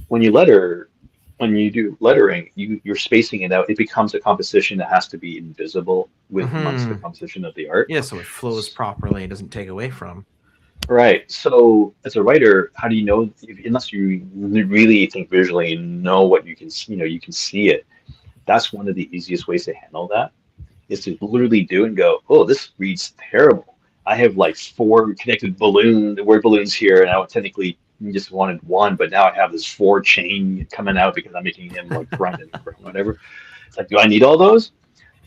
[SPEAKER 3] When you letter, when you do lettering, you're spacing it out. It becomes a composition that has to be invisible with amongst the
[SPEAKER 1] Mm-hmm.
[SPEAKER 3] composition of the art.
[SPEAKER 1] Yeah, so it flows properly and doesn't take away from.
[SPEAKER 3] Right. So as a writer, how do you know unless you really think visually and know what you can, you can see it. That's one of the easiest ways to handle that is to literally do and go, oh, this reads terrible. I have like 4 connected word balloons here, and I would technically just wanted one, but now I have this 4 chain coming out because I'm making him like grunt and whatever. It's like, do I need all those?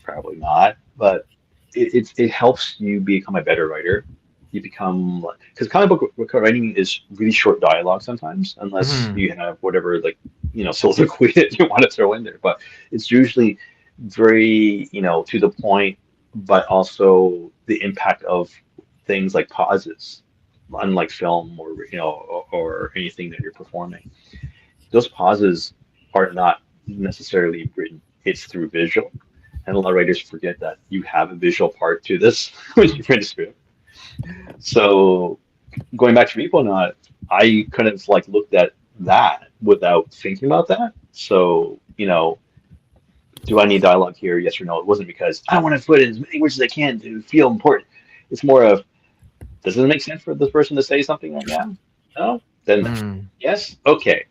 [SPEAKER 3] Probably not, but it helps you become a better writer. You become because comic book writing is really short dialogue sometimes, unless
[SPEAKER 1] Mm-hmm.
[SPEAKER 3] you have whatever like soliloquy that you want to throw in there. But it's usually very to the point, but also the impact of things like pauses, unlike film or or anything that you're performing. Those pauses are not necessarily written. It's through visual. And a lot of writers forget that you have a visual part to this when you print a script. So going back to Reponaut, I kind of like looked at that without thinking about that. So, do I need dialogue here? Yes or no? It wasn't because I want to put in as many words as I can to feel important. It's more of, does it make sense for this person to say something like that? No? Then yes? Okay.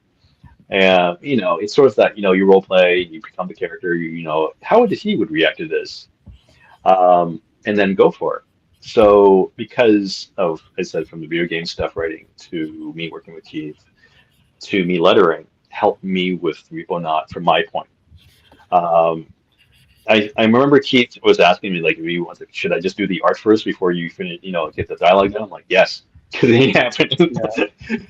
[SPEAKER 3] And, it's sort of that, you role play, you become the character, how would he would react to this? And then go for it. So because of, I said, from the video game stuff writing to me working with Keith to me lettering, helped me with Reponaut from my point. I remember Keith was asking me like, if he wants, should I just do the art first before you finish, get the dialogue down? I'm like, yes, because it ain't happening.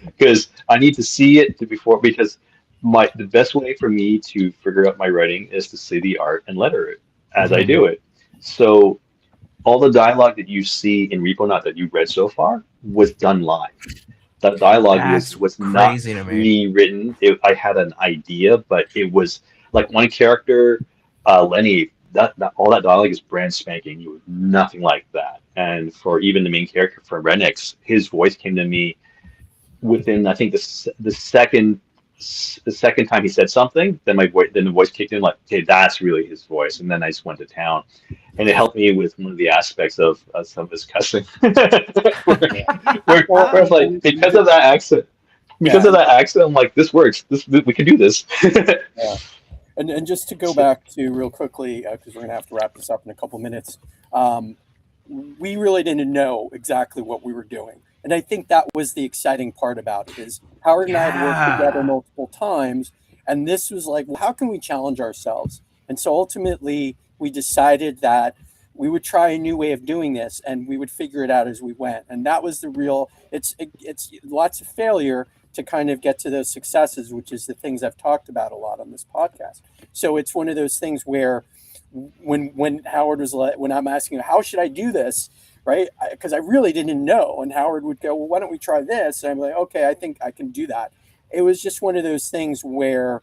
[SPEAKER 3] Because I need to see it because the best way for me to figure out my writing is to see the art and letter it as I do it. So all the dialogue that you see in Reponaut that you've read so far was done live. That dialogue was not pre-written. I had an idea, but it was like one character, Lenny. That all that dialogue is brand spanking. You was nothing like that. And for even the main character, for Renix, his voice came to me within, I think, the second time he said something. Then the voice kicked in. Like, okay, that's really his voice. And then I just went to town. And it helped me with one of the aspects of some of his cussing. where it's like, because of that accent, I'm like, this works. We can do this.
[SPEAKER 2] Yeah. And just to go back to real quickly, because we're going to have to wrap this up in a couple minutes, we really didn't know exactly what we were doing. And I think that was the exciting part about it, is Howard and I had worked together multiple times, and this was like, well, how can we challenge ourselves? And so ultimately, we decided that we would try a new way of doing this, and we would figure it out as we went. And that was the real, it's lots of failure to kind of get to those successes, which is the things I've talked about a lot on this podcast. So it's one of those things where when Howard was like, when I'm asking him, how should I do this? Right? Because I really didn't know. And Howard would go, well, why don't we try this? And I'm like, okay, I think I can do that. It was just one of those things where,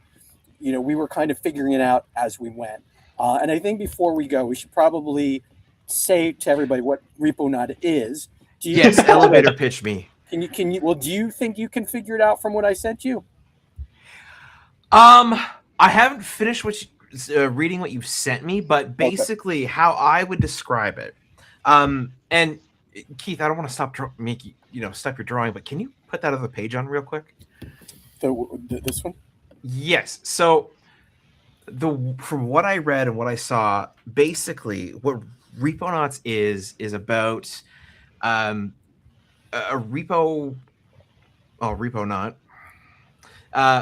[SPEAKER 2] we were kind of figuring it out as we went. And I think before we go, we should probably say to everybody what Reponaut is.
[SPEAKER 1] Yes, elevator pitch me.
[SPEAKER 2] Can you? Well, do you think you can figure it out from what I sent you?
[SPEAKER 1] I haven't finished reading what you've sent me, but basically how I would describe it. And Keith, I don't want to stop your drawing, but can you put that other page on real quick?
[SPEAKER 2] This one?
[SPEAKER 1] Yes. So from what I read and what I saw, basically what Reponauts is about a Reponaut.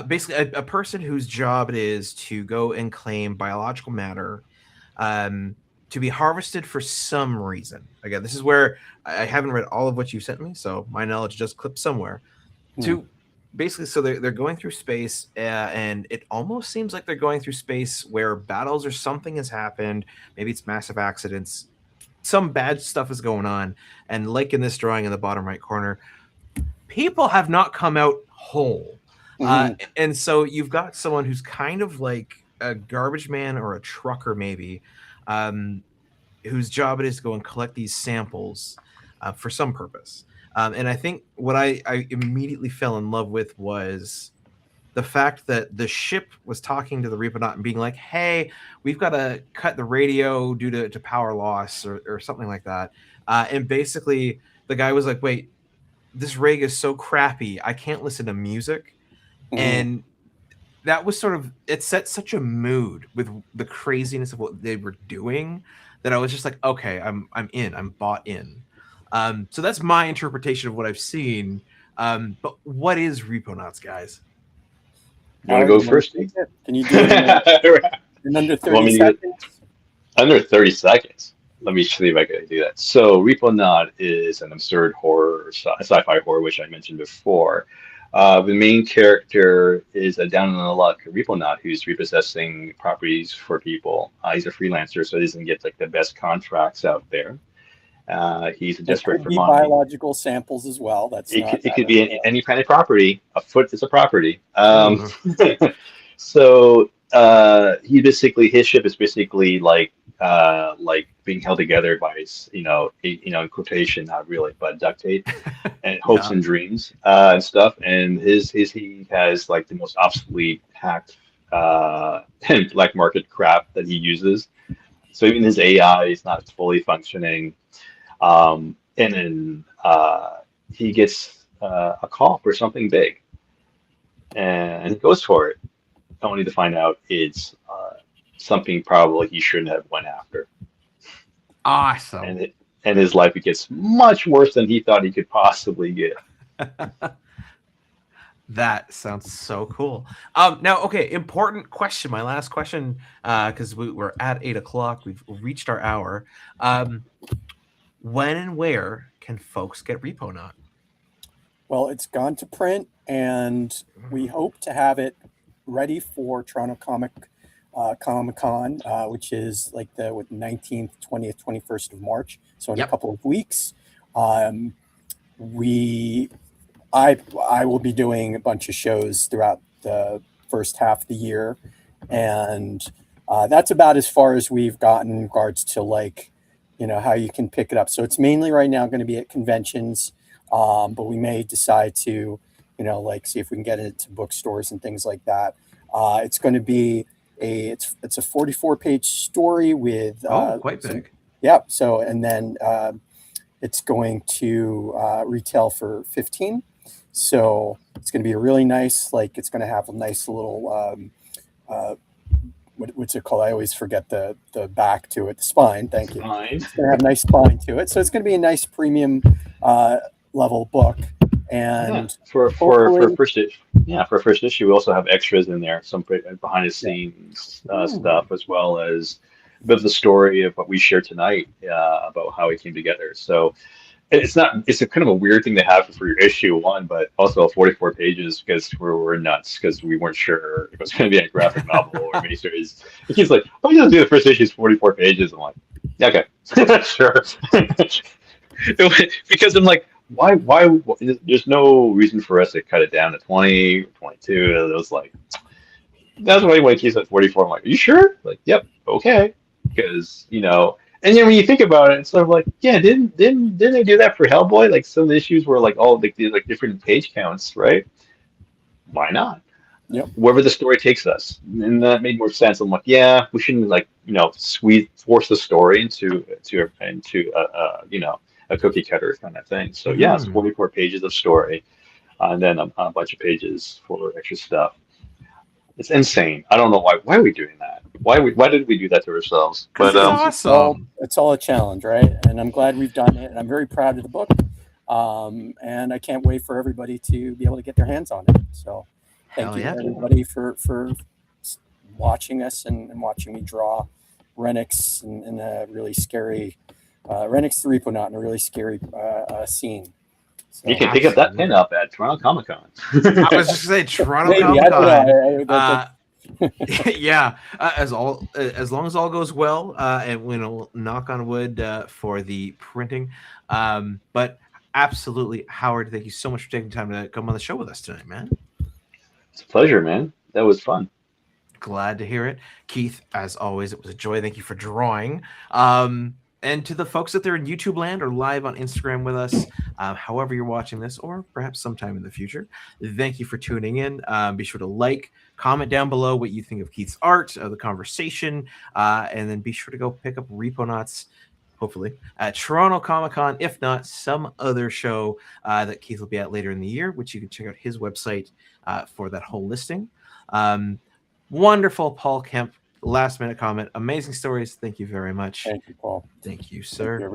[SPEAKER 1] Basically a person whose job it is to go and claim biological matter to be harvested for some reason. Again, this is where I haven't read all of what you sent me, so my knowledge just clipped somewhere. To basically, so they're going through space, and it almost seems like they're going through space where battles or something has happened. Maybe it's massive accidents. Some bad stuff is going on. And like in this drawing in the bottom right corner, people have not come out whole. And so you've got someone who's kind of like a garbage man or a trucker maybe, whose job it is to go and collect these samples for some purpose. And I think what I immediately fell in love with was the fact that the ship was talking to the Reponaut and being like, hey, we've got to cut the radio due to power loss or something like that. And basically the guy was like, wait, this rig is so crappy, I can't listen to music. And that was sort of, it set such a mood with the craziness of what they were doing that I was just like, okay, I'm bought in. So that's my interpretation of what I've seen. But what is Reponauts, guys?
[SPEAKER 3] You want to go first?
[SPEAKER 2] Can you do it in under 30 seconds?
[SPEAKER 3] Under 30 seconds. Let me see if I can do that. So Reponaut is an absurd horror, sci-fi horror, which I mentioned before. The main character is a down-on-the-luck Reponaut who's repossessing properties for people. He's a freelancer, so he doesn't get like the best contracts out there. He's desperate for money.
[SPEAKER 2] Biological samples as well. It could
[SPEAKER 3] be any kind of property. A foot is a property. So he basically his ship is basically like being held together by in quotation, not really, but duct tape and hopes
[SPEAKER 1] Yeah.
[SPEAKER 3] and dreams and stuff. And his he has like the most obsolete hacked and black market crap that he uses. So even his AI is not fully functioning. And then he gets a call for something big, and he goes for it, only to find out it's something probably he shouldn't have went after,
[SPEAKER 1] Awesome.
[SPEAKER 3] and his life gets much worse than he thought he could possibly get.
[SPEAKER 1] That sounds so cool. Now, okay, important question. My last question, because we're at 8 o'clock. We've reached our hour. When and where can folks get Reponaut?
[SPEAKER 2] Well, it's gone to print, and we hope to have it ready for Toronto Comic Con, which is like the 19th, 20th, 21st of March. So in a
[SPEAKER 1] Yep.
[SPEAKER 2] couple of weeks, we I will be doing a bunch of shows throughout the first half of the year, and that's about as far as we've gotten in regards to how you can pick it up. So it's mainly right now going to be at conventions, but we may decide to see if we can get it to bookstores and things like that. It's going to be it's a 44-page story with
[SPEAKER 1] Quite big.
[SPEAKER 2] yeah. So and then it's going to retail for 15. So it's going to be a really nice, it's going to have a nice little, what's it called? I always forget the back to it, the spine. Thank you.
[SPEAKER 3] Fine.
[SPEAKER 2] It's going to have a nice spine to it. So it's going to be a nice premium level book. And
[SPEAKER 3] for
[SPEAKER 2] hopefully-
[SPEAKER 3] for first issue, we also have extras in there, some behind the scenes stuff, as well as a bit of the story of what we shared tonight about how it came together. So it's a kind of a weird thing to have for your issue one, but also 44 pages because we're nuts because we weren't sure if it was going to be a graphic novel or a miniseries. And he's like, "Oh, you do the first issue is 44 pages." I'm like, "Okay, sure." Because I'm like, why? There's no reason for us to cut it down to 20, 22. It was like, that's why when he's at 44, I'm like, "Are you sure?" Like, "Yep, okay," because And then when you think about it, it's sort of like, yeah, didn't they do that for Hellboy? Like some of the issues were like all like different page counts, right? Why not?
[SPEAKER 2] Yep.
[SPEAKER 3] Wherever the story takes us, and that made more sense. I'm like, yeah, we shouldn't force the story into a cookie cutter kind of thing. So yeah, it's 44 pages of story, and then a bunch of pages for extra stuff. It's insane. I don't know why are we doing that? Why did we do that to ourselves? But
[SPEAKER 1] Awesome.
[SPEAKER 2] it's all a challenge, right? And I'm glad we've done it. And I'm very proud of the book. And I can't wait for everybody to be able to get their hands on it. So thank you everybody for watching us and watching me draw Renix in a really scary Renix the Reponaut in a really scary scene. So,
[SPEAKER 3] you can pick up that pin up at Toronto Comic Con.
[SPEAKER 1] I was just going to say Toronto
[SPEAKER 2] maybe,
[SPEAKER 1] Comic
[SPEAKER 2] Con.
[SPEAKER 1] Yeah, as long as all goes well, and we'll knock on wood for the printing. But absolutely, Howard, thank you so much for taking time to come on the show with us tonight, man.
[SPEAKER 3] It's a pleasure, man. That was fun.
[SPEAKER 1] Glad to hear it. Keith, as always, it was a joy. Thank you for drawing. And to the folks out there in YouTube land or live on Instagram with us, however you're watching this, or perhaps sometime in the future, thank you for tuning in. Be sure to like, comment down below what you think of Keith's art, of the conversation, and then be sure to go pick up Reponauts, hopefully, at Toronto Comic Con, if not some other show that Keith will be at later in the year, which you can check out his website for that whole listing. Wonderful, Paul Kemp. Last minute comment. Amazing stories. Thank you very much.
[SPEAKER 2] Thank you, Paul.
[SPEAKER 1] Thank you, sir.
[SPEAKER 2] Thank you,